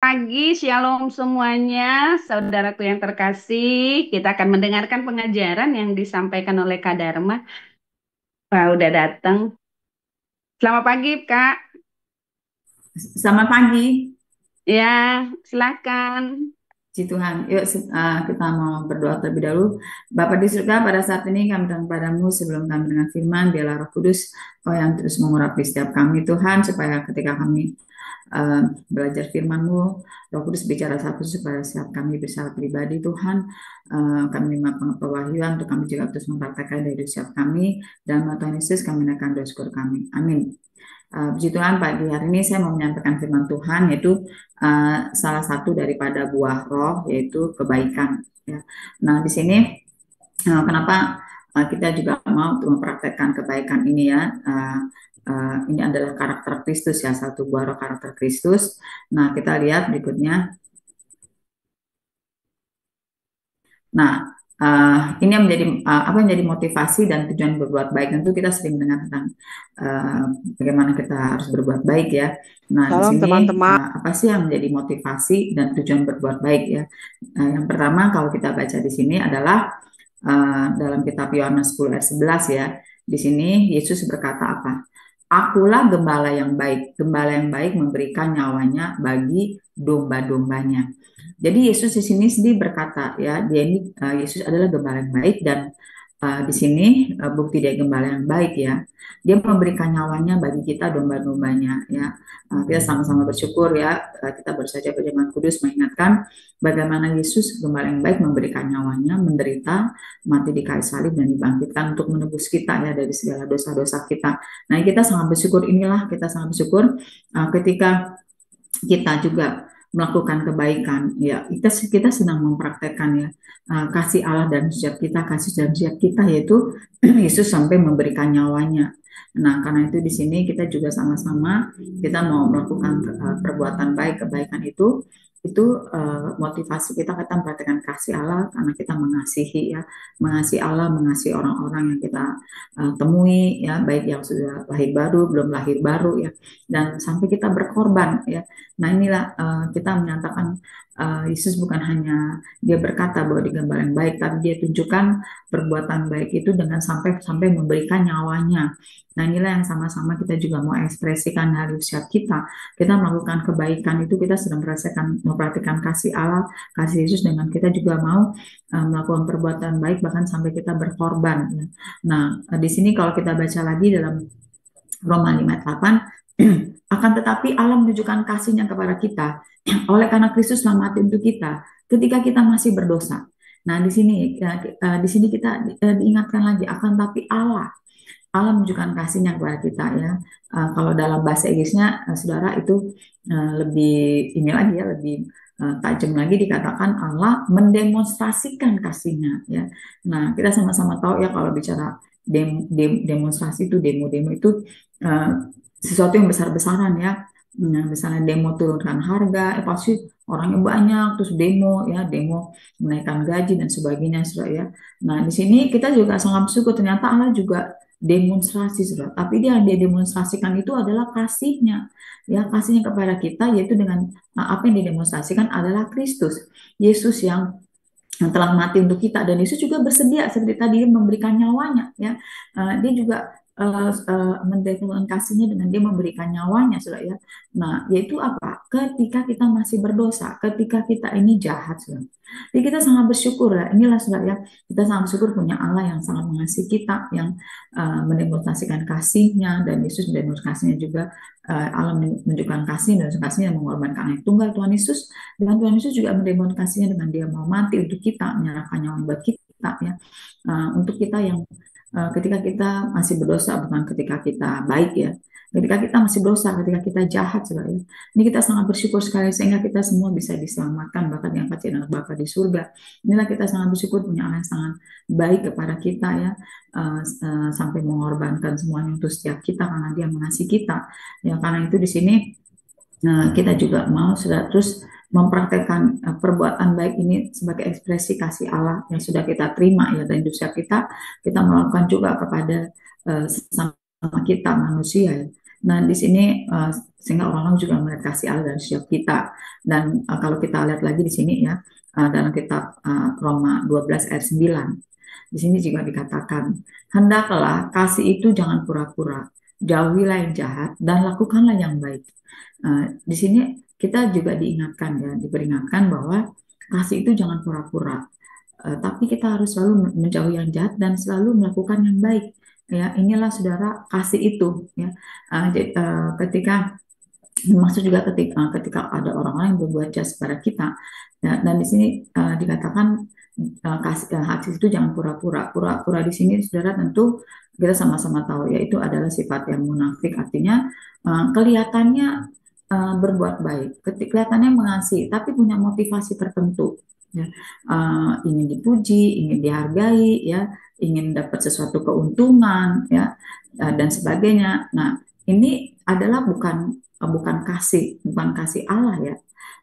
pagi, shalom semuanya, saudaraku yang terkasih. Kita akan mendengarkan pengajaran yang disampaikan oleh Kak Dharma. Wah, udah datang. Selamat pagi, Kak. Selamat pagi, Ya, silakan. Puji Tuhan. Yuk kita mau berdoa terlebih dahulu. Bapa di surga, pada saat ini kami datang padamu sebelum kami dengan firman, biarlah Roh Kudus yang terus mengurapi setiap kami Tuhan, supaya ketika kami eh, belajar firman-Mu, Roh Kudus bicara satu supaya setiap kami bisa pribadi Tuhan, kami menerima pewahyuan untuk kami juga terus mempraktekkan dari setiap kami, dan Tuhan Yesus kami naikkan doa syukur kami. Amin. Puji Tuhan, pagi hari ini saya mau menyampaikan firman Tuhan, yaitu salah satu daripada buah roh, yaitu kebaikan. Ya. Nah, di sini kenapa kita juga mau untuk mempraktekkan kebaikan ini ya? Ini adalah karakter Kristus ya, satu buah roh karakter Kristus. Nah, kita lihat berikutnya. Nah, ini yang menjadi apa yang menjadi motivasi dan tujuan berbuat baik. Tentu kita sering mendengar tentang uh, bagaimana kita harus berbuat baik ya. Nah, di Salam sini teman-teman. apa sih yang menjadi motivasi dan tujuan berbuat baik ya? Yang pertama kalau kita baca di sini adalah dalam kitab Yohanes 10 ayat 11 ya. Di sini Yesus berkata apa? Akulah gembala yang baik. Gembala yang baik memberikan nyawanya bagi domba-dombanya. Jadi Yesus di sini sendiri berkata ya, dia ini Yesus adalah gembala yang baik, dan di sini bukti dia gembala yang baik ya. Dia memberikan nyawanya bagi kita domba-dombanya ya. Kita sama-sama bersyukur ya. Kita baru saja berjemaat kudus mengingatkan bagaimana Yesus gembala yang baik memberikan nyawanya, menderita, mati di kayu salib dan dibangkitkan untuk menebus kita ya dari segala dosa-dosa kita. Nah, kita sangat bersyukur, inilah kita sangat bersyukur ketika kita juga melakukan kebaikan ya, kita sedang mempraktekkan ya kasih Allah dan setiap kita, kasih dan setiap kita, yaitu Yesus sampai memberikan nyawanya. Nah, karena itu di sini kita juga sama-sama kita mau melakukan perbuatan baik, kebaikan itu motivasi kita memperhatikan kasih Allah karena kita mengasihi ya, mengasihi Allah, mengasihi orang-orang yang kita temui ya, baik yang sudah lahir baru, belum lahir baru ya, dan sampai kita berkorban ya. Nah, inilah kita menyatakan Yesus bukan hanya dia berkata bahwa dia gembala yang baik, tapi dia tunjukkan perbuatan baik itu dengan sampai sampai memberikan nyawanya. Nah, inilah yang sama-sama kita juga mau ekspresikan dari usia kita. Kita melakukan kebaikan itu kita sedang merasakan memperhatikan kasih Allah, kasih Yesus, dengan kita juga mau melakukan perbuatan baik bahkan sampai kita berkorban. Ya. Nah, di sini kalau kita baca lagi dalam Roma 5 ayat 8, akan tetapi Allah menunjukkan kasihnya kepada kita oleh karena Kristus telah mati untuk kita ketika kita masih berdosa. Nah, di sini kita diingatkan lagi, akan tapi Allah menunjukkan kasihnya kepada kita ya. Kalau dalam bahasa Inggrisnya, saudara, itu lebih ini lagi ya, lebih tajam lagi, dikatakan Allah mendemonstrasikan kasihnya ya. Nah, kita sama-sama tahu ya, kalau bicara demonstrasi itu, demo-demo itu uh, sesuatu yang besar-besaran ya. Nah, misalnya demo turunkan harga, pasti orangnya banyak, terus demo ya, demo menaikkan gaji dan sebagainya, saudara ya. Nah, di sini kita juga sangat bersyukur, ternyata Allah juga demonstrasi, saudara. Tapi dia demonstrasikan itu adalah kasihnya, ya, kasihnya kepada kita, yaitu dengan apa yang didemonstrasikan adalah Kristus, Yesus yang telah mati untuk kita, dan Yesus juga bersedia seperti tadi memberikan nyawanya ya. Dia juga mendeklarasikan kasihnya dengan dia memberikan nyawanya, saudara ya. Nah, yaitu apa? Ketika kita masih berdosa, ketika kita ini jahat, saudara. Jadi kita sangat bersyukur ya. Inilah, saudara ya, kita sangat bersyukur punya Allah yang sangat mengasihi kita, yang mendemonstrasikan kasihnya, dan Yesus mendemonstrasikannya juga. Allah menunjukkan kasih dan kasihnya mengorbankan anak tunggal Tuhan Yesus, dan Tuhan Yesus juga mendemonstrasikannya dengan dia mau mati untuk kita, menyerahkan nyawa buat kita ya. Untuk kita yang ketika kita masih berdosa, bukan ketika kita baik ya. Ketika kita masih berdosa, ketika kita jahat, saudara ya. Ini kita sangat bersyukur sekali sehingga kita semua bisa diselamatkan, bahkan diangkat jadi anak Bapa di surga. Inilah kita sangat bersyukur punya Allah yang sangat baik kepada kita ya, sampai mengorbankan semuanya untuk setiap kita karena dia mengasihi kita. Ya, karena itu di sini kita juga mau sudah terus mempraktekkan perbuatan baik ini sebagai ekspresi kasih Allah yang sudah kita terima ya, dan dosa kita melakukan juga kepada sesama kita manusia ya. Nah, di sini sehingga orang-orang juga melihat kasih Allah dalam setiap kita. Dan kalau kita lihat lagi di sini ya, dalam kitab Roma 12 ayat 9, di sini juga dikatakan, hendaklah kasih itu jangan pura-pura, jauhilah yang jahat dan lakukanlah yang baik. Di sini kita juga diingatkan ya, diperingatkan bahwa kasih itu jangan pura-pura. Tapi kita harus selalu menjauhi yang jahat dan selalu melakukan yang baik. Ya, inilah saudara kasih itu. Ya, ketika maksud juga ketika ada orang-orang yang berbuat jahat kepada kita, ya, dan di sini dikatakan kasih itu jangan pura-pura. Pura-pura di sini, saudara, tentu kita sama-sama tahu, yaitu adalah sifat yang munafik. Artinya kelihatannya berbuat baik, kelihatannya mengasihi, tapi punya motivasi tertentu. Ya, ingin dipuji, ingin dihargai, ya, ingin dapat sesuatu keuntungan, ya, dan sebagainya. Nah, ini adalah bukan kasih Allah ya.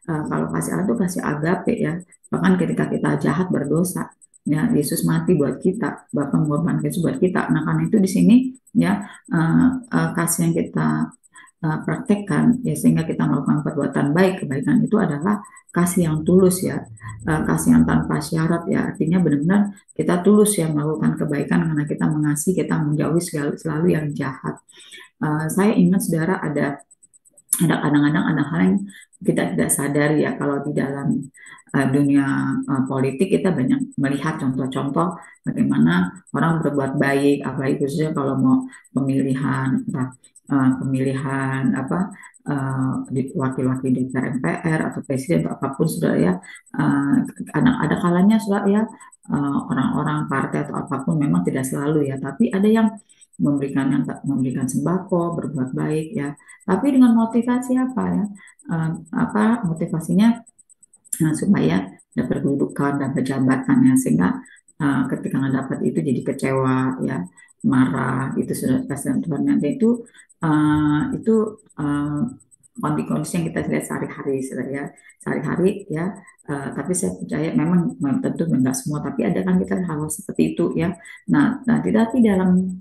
Kalau kasih Allah itu kasih agape ya. Bahkan ketika kita jahat berdosa, ya Yesus mati buat kita, bahkan mengorbankan Yesus buat kita. Nah, karena itu di sini ya kasih yang kita praktekkan ya sehingga kita melakukan perbuatan baik, kebaikan itu adalah kasih yang tulus ya. Kasih yang tanpa syarat ya, artinya benar-benar kita tulus ya melakukan kebaikan karena kita mengasihi, kita menjauhi selalu yang jahat. Saya ingat saudara ada kadang-kadang ada hal yang kita tidak sadari ya kalau di dalam dunia politik kita banyak melihat contoh-contoh bagaimana orang berbuat baik, apalagi khususnya kalau mau pemilihan pemilihan wakil-wakil DPR MPR atau presiden atau apapun sudah ya, ada kalanya sudah ya, orang-orang partai atau apapun memang tidak selalu ya, tapi ada yang memberikan sembako, berbuat baik ya, tapi dengan motivasi apa ya? Motivasinya supaya dapat kedudukan dan jabatan ya, sehingga ketika nggak dapat itu jadi kecewa ya, marah itu sudah kasihan Tuhan. Dan itu uh, kondisi yang kita lihat sehari-hari ya, sehari-hari ya. Tapi saya percaya memang tentu enggak semua, tapi ada kan kita hal seperti itu ya. Nah, tapi dalam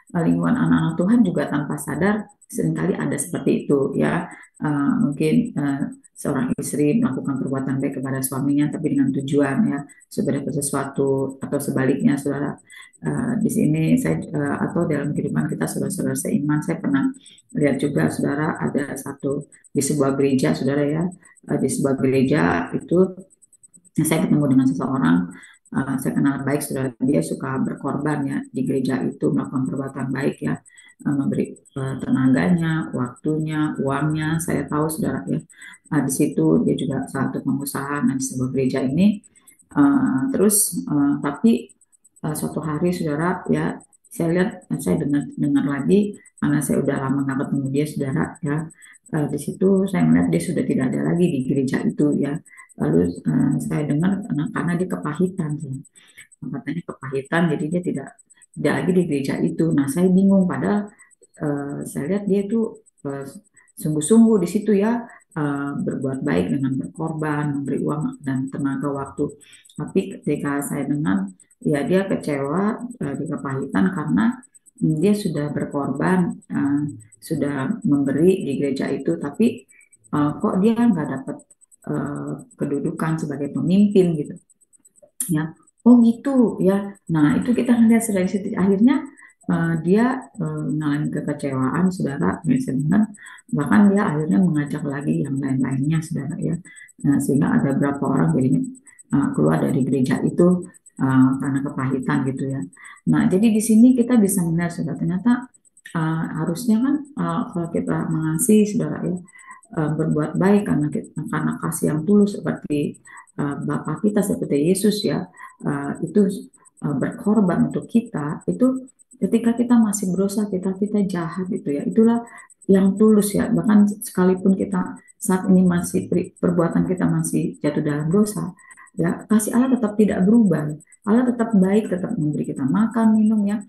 lingkungan anak-anak Tuhan juga tanpa sadar seringkali ada seperti itu ya. Mungkin seorang istri melakukan perbuatan baik kepada suaminya tapi dengan tujuan ya supaya dapat sesuatu, atau sebaliknya saudara. Di sini saya atau dalam kehidupan kita saudara-saudara seiman, saya pernah lihat juga saudara, ada satu di sebuah gereja saudara ya, di sebuah gereja itu saya ketemu dengan seseorang, saya kenal baik saudara, dia suka berkorban ya di gereja itu, melakukan perbuatan baik ya, memberi tenaganya, waktunya, uangnya. Saya tahu saudara ya, di situ dia juga satu pengusaha di sebuah gereja ini. Tapi suatu hari saudara ya, saya lihat, saya dengar lagi karena saya udah lama nggak ketemu dia saudara ya. Di situ saya melihat dia sudah tidak ada lagi di gereja itu ya. Lalu saya dengar karena dia kepahitan, katanya kepahitan, jadi dia tidak lagi di gereja itu. Nah, saya bingung, padahal saya lihat dia itu uh, sungguh-sungguh di situ ya, berbuat baik dengan berkorban, memberi uang dan tenaga waktu. Tapi ketika saya dengar, ya dia kecewa, dia kepahitan karena dia sudah berkorban, sudah memberi di gereja itu, tapi kok dia nggak dapat kedudukan sebagai pemimpin gitu ya. Oh gitu ya. Nah, itu kita lihat dari situ akhirnya dia mengalami kekecewaan saudara, misalnya, bahkan dia akhirnya mengajak lagi yang lain-lainnya saudara ya. Nah, sehingga ada beberapa orang jadinya keluar dari gereja itu karena kepahitan gitu ya. Nah, jadi di sini kita bisa melihat saudara, ternyata harusnya kan kalau kita mengasihi saudara ya, berbuat baik karena kasih yang tulus seperti Bapa kita, seperti Yesus ya, itu berkorban untuk kita. Itu ketika kita masih berusaha, kita jahat itu ya, itulah yang tulus ya. Bahkan sekalipun kita saat ini masih perbuatan kita masih jatuh dalam dosa ya, kasih Allah tetap tidak berubah. Allah tetap baik, tetap memberi kita makan minum ya,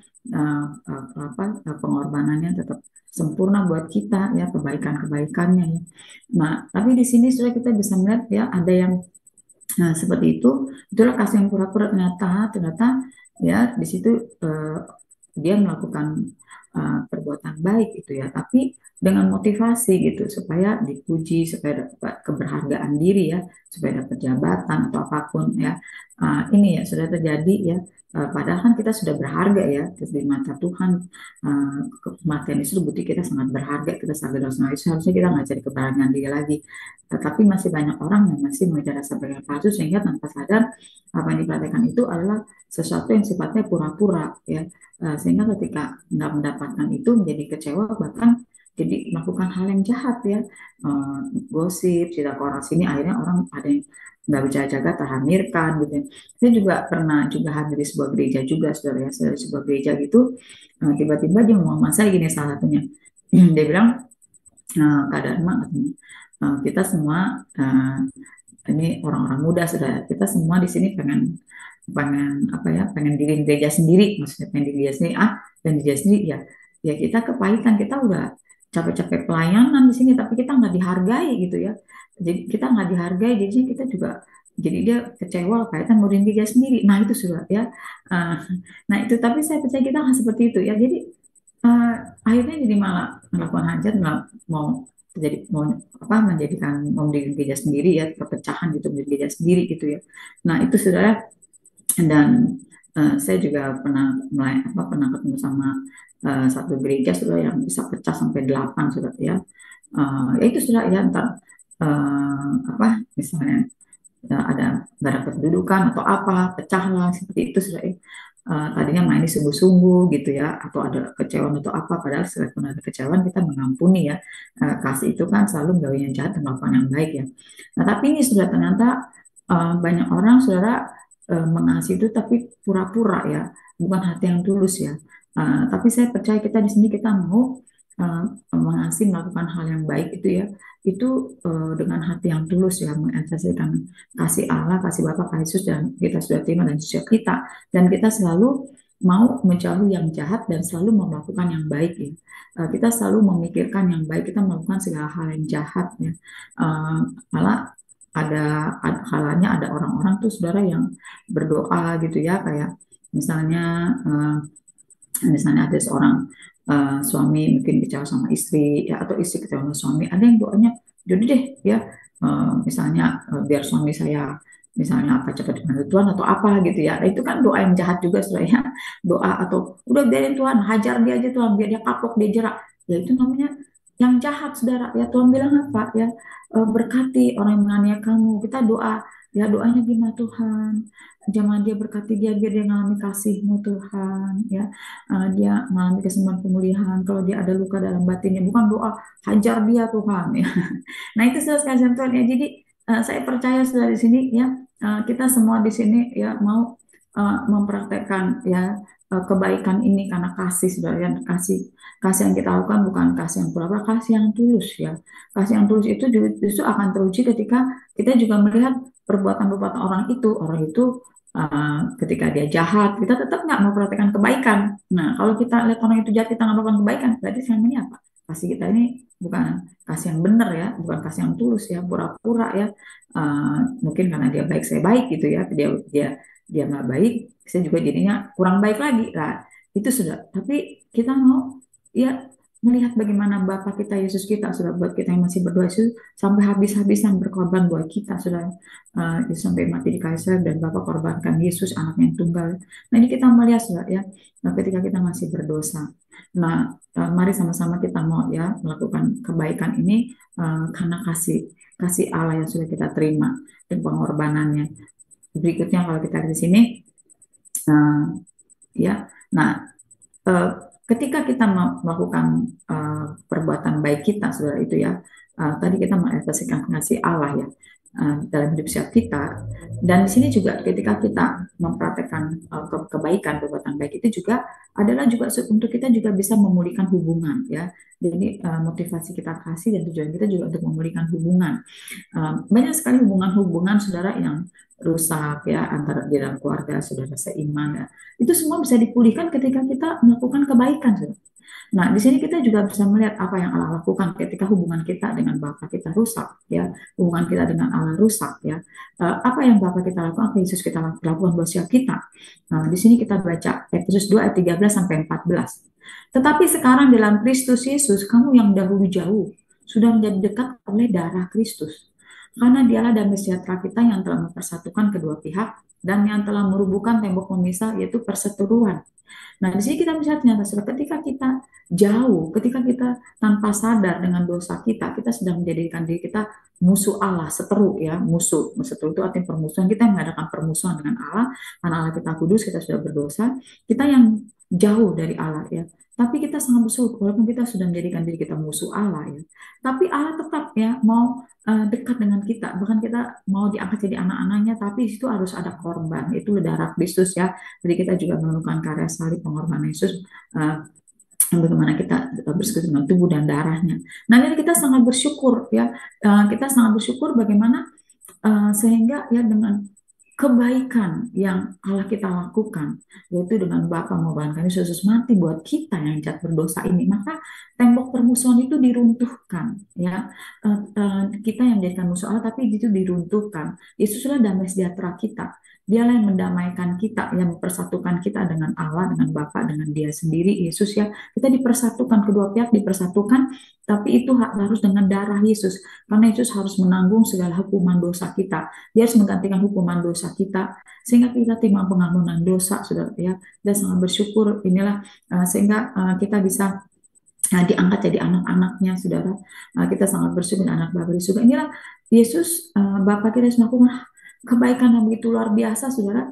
pengorbanannya tetap sempurna buat kita ya, kebaikan-kebaikannya ya. Nah, tapi di sini sudah kita bisa melihat ya, ada yang seperti itu. Itulah kasih yang pura-pura, ternyata ya di situ dia melakukan perbuatan baik itu ya, tapi dengan motivasi gitu supaya dipuji, supaya dapat keberhargaan diri ya, supaya dapat jabatan atau apapun ya. Ini ya sudah terjadi ya. Padahal kan kita sudah berharga ya di mata Tuhan. Kematian itu bukti kita sangat berharga, kita sangat berdosa. Seharusnya kita nggak cari keberhargaan diri lagi. Tetapi masih banyak orang yang masih mengejar rasa berpalsu sehingga tanpa sadar apa yang diperhatikan itu adalah sesuatu yang sifatnya pura-pura ya. Sehingga ketika nggak mendapatkan itu menjadi kecewa, bahkan jadi melakukan hal yang jahat ya. Eh, Gosip cerita ke orang sini, akhirnya orang ada yang nggak berjaga-jaga terhamirkan gitu. Saya juga pernah juga hadir di sebuah gereja juga, saudara ya. Di sebuah gereja gitu, tiba-tiba dia ngomong sama saya gini salah satunya. Dia bilang, Kak Dharma katanya, kita semua ini orang-orang muda sudah, kita semua di sini pengen pengen apa ya, pengen diri gereja sendiri, maksudnya pengen diri gereja sendiri, dan gereja sendiri ya, ya kita kepahitan, kita udah capek-capek pelayanan di sini tapi kita nggak dihargai gitu ya, jadi kita nggak dihargai, jadi kita juga, jadi dia kecewa kepahitan mau diri gereja sendiri. Nah itu sudah ya. Eh, nah itu, tapi saya percaya kita nggak seperti itu ya, jadi eh, akhirnya jadi malah melakukan hajat, nggak mau jadi mau apa, menjadikan mau diri gereja sendiri ya, perpecahan gitu, diri gereja sendiri gitu ya. Nah itu saudara. Dan saya juga pernah ketemu sama satu gereja sudah yang bisa pecah sampai 8 sudah ya. Ya itu sudah ya, ntar apa misalnya ada barang kependudukan atau apa pecahlah seperti itu sudah ya. Tadinya main di sungguh-sungguh gitu ya, atau ada kecewaan atau apa, padahal sekalipun ada kecewaan kita mengampuni ya. Kasih itu kan selalu menggawe yang jahat dan melakukan yang baik ya. Nah tapi ini sudah ternyata banyak orang saudara mengasihi itu tapi pura-pura ya, bukan hati yang tulus ya. Tapi saya percaya kita di sini kita mau uh, mengasihi, melakukan hal yang baik itu ya, itu dengan hati yang tulus ya, mengekspresikan kasih Allah, kasih Bapa, kasih Yesus, dan kita sudah terima dan setiap kita, dan kita selalu mau menjauhi yang jahat dan selalu mau melakukan yang baik ya. Kita selalu memikirkan yang baik, kita melakukan segala hal yang jahat ya. Uh, Malah ada kalanya ada orang-orang tuh saudara yang berdoa gitu ya, kayak misalnya misalnya ada seorang suami mungkin kecewa sama istri ya, atau istri kecewa sama suami, ada yang doanya jadi deh ya, misalnya biar suami saya misalnya apa cepat dipanggil Tuhan atau apa gitu ya. Nah, itu kan doa yang jahat juga sebenarnya. Doa atau udah biarin Tuhan hajar dia aja Tuhan, biar dia kapok dia jerak, ya itu namanya yang jahat saudara ya. Tuhan bilang apa ya, berkati orang yang menganiaya kamu, kita doa ya, doanya gimana Tuhan, jangan dia berkati dia biar dia mengalami kasih-Mu Tuhan ya. Dia mengalami kesembuhan pemulihan kalau dia ada luka dalam batinnya, bukan doa hajar dia Tuhan ya. Nah itu sudah sekalian Tuhan ya. Jadi saya percaya sudah di sini ya, kita semua di sini ya mau mempraktekkan ya kebaikan ini karena kasih sudah ya. Kasih yang kita lakukan bukan kasih yang pura-pura, kasih yang tulus ya. Kasih yang tulus itu justru akan teruji ketika kita juga melihat perbuatan-perbuatan orang itu ketika dia jahat, kita tetap nggak memperhatikan kebaikan. Nah, kalau kita lihat orang itu jahat, kita nggak melakukan kebaikan, berarti selama ini apa? Kasih kita ini bukan kasih yang benar ya, bukan kasih yang tulus ya, pura-pura ya. Mungkin karena dia baik, saya baik gitu ya, dia nggak baik, saya juga jadinya kurang baik lagi. Lah, itu sudah. Tapi kita mau ya melihat bagaimana Bapa kita, Yesus kita, sudah buat kita yang masih berdoa itu sampai habis-habisan berkorban buat kita, sudah sampai mati di kayu salib, dan Bapa korbankan Yesus anaknya yang tunggal. Nah ini kita melihat sudah ya, ketika kita masih berdosa. Nah mari sama-sama kita mau ya melakukan kebaikan ini karena kasih kasih Allah yang sudah kita terima dan pengorbanannya. Berikutnya kalau kita di sini uh, ya, nah eh, ketika kita melakukan perbuatan baik kita, saudara itu ya, tadi kita mengekspresikan kasih Allah ya dalam hidup setiap kita. Dan di sini juga ketika kita mempraktekkan kebaikan, perbuatan baik itu juga adalah juga untuk kita juga bisa memulihkan hubungan ya. Jadi motivasi kita kasih dan tujuan kita juga untuk memulihkan hubungan. Banyak sekali hubungan-hubungan saudara yang rusak ya, antara di dalam keluarga saudara seiman ya. Itu semua bisa dipulihkan ketika kita melakukan kebaikan, saudara. Nah, di sini kita juga bisa melihat apa yang Allah lakukan ketika hubungan kita dengan Bapa kita rusak, ya, hubungan kita dengan Allah rusak, ya. Apa yang Bapak kita lakukan, apa Yesus kita lakukan buat siap kita. Nah, di sini kita baca Efesus 2 ayat 13 sampai 14. Tetapi sekarang dalam Kristus Yesus, kamu yang dahulu jauh, sudah menjadi dekat oleh darah Kristus. Karena dialah damai sejahtera kita yang telah mempersatukan kedua pihak dan yang telah merubuhkan tembok pemisah, yaitu perseteruan. Nah, di sini kita bisa ternyata ketika kita jauh, ketika kita tanpa sadar dengan dosa kita sedang menjadikan diri kita musuh Allah, seteru ya, musuh. Seteru itu artinya permusuhan. Kita mengadakan permusuhan dengan Allah, karena Allah kita kudus, kita sudah berdosa, kita yang jauh dari Allah ya. Tapi kita sangat bersyukur, walaupun kita sudah menjadikan diri kita musuh Allah ya. Tapi Allah tetap ya mau dekat dengan kita, bahkan kita mau diangkat jadi anak-anaknya, tapi itu harus ada korban, itu darah Kristus ya. Jadi kita juga menemukan karya salib pengorbanan Yesus, uh, bagaimana kita bersekutu dengan tubuh dan darahnya. Nah, jadi kita sangat bersyukur ya, kita sangat bersyukur bagaimana sehingga ya dengan kebaikan yang Allah kita lakukan, yaitu dengan Bapa mengorbankan Yesus mati buat kita yang jahat berdosa ini, maka tembok permusuhan itu diruntuhkan ya. Kita yang jadikan musuh Allah tapi itu diruntuhkan. Yesuslah damai sejahtera kita. Dialah yang mendamaikan kita, yang mempersatukan kita dengan Allah, dengan Bapa, dengan Dia sendiri, Yesus ya. Kita dipersatukan, kedua pihak dipersatukan, tapi itu harus dengan darah Yesus. Karena Yesus harus menanggung segala hukuman dosa kita. Dia harus menggantikan hukuman dosa kita sehingga kita terima pengampunan dosa, saudara ya. Dan sangat bersyukur inilah sehingga kita bisa diangkat jadi anak-anaknya, saudara. Kita sangat bersyukur anak Bapa di surga. Inilah Yesus, Bapa kita harus melakukan kebaikan yang begitu luar biasa, saudara,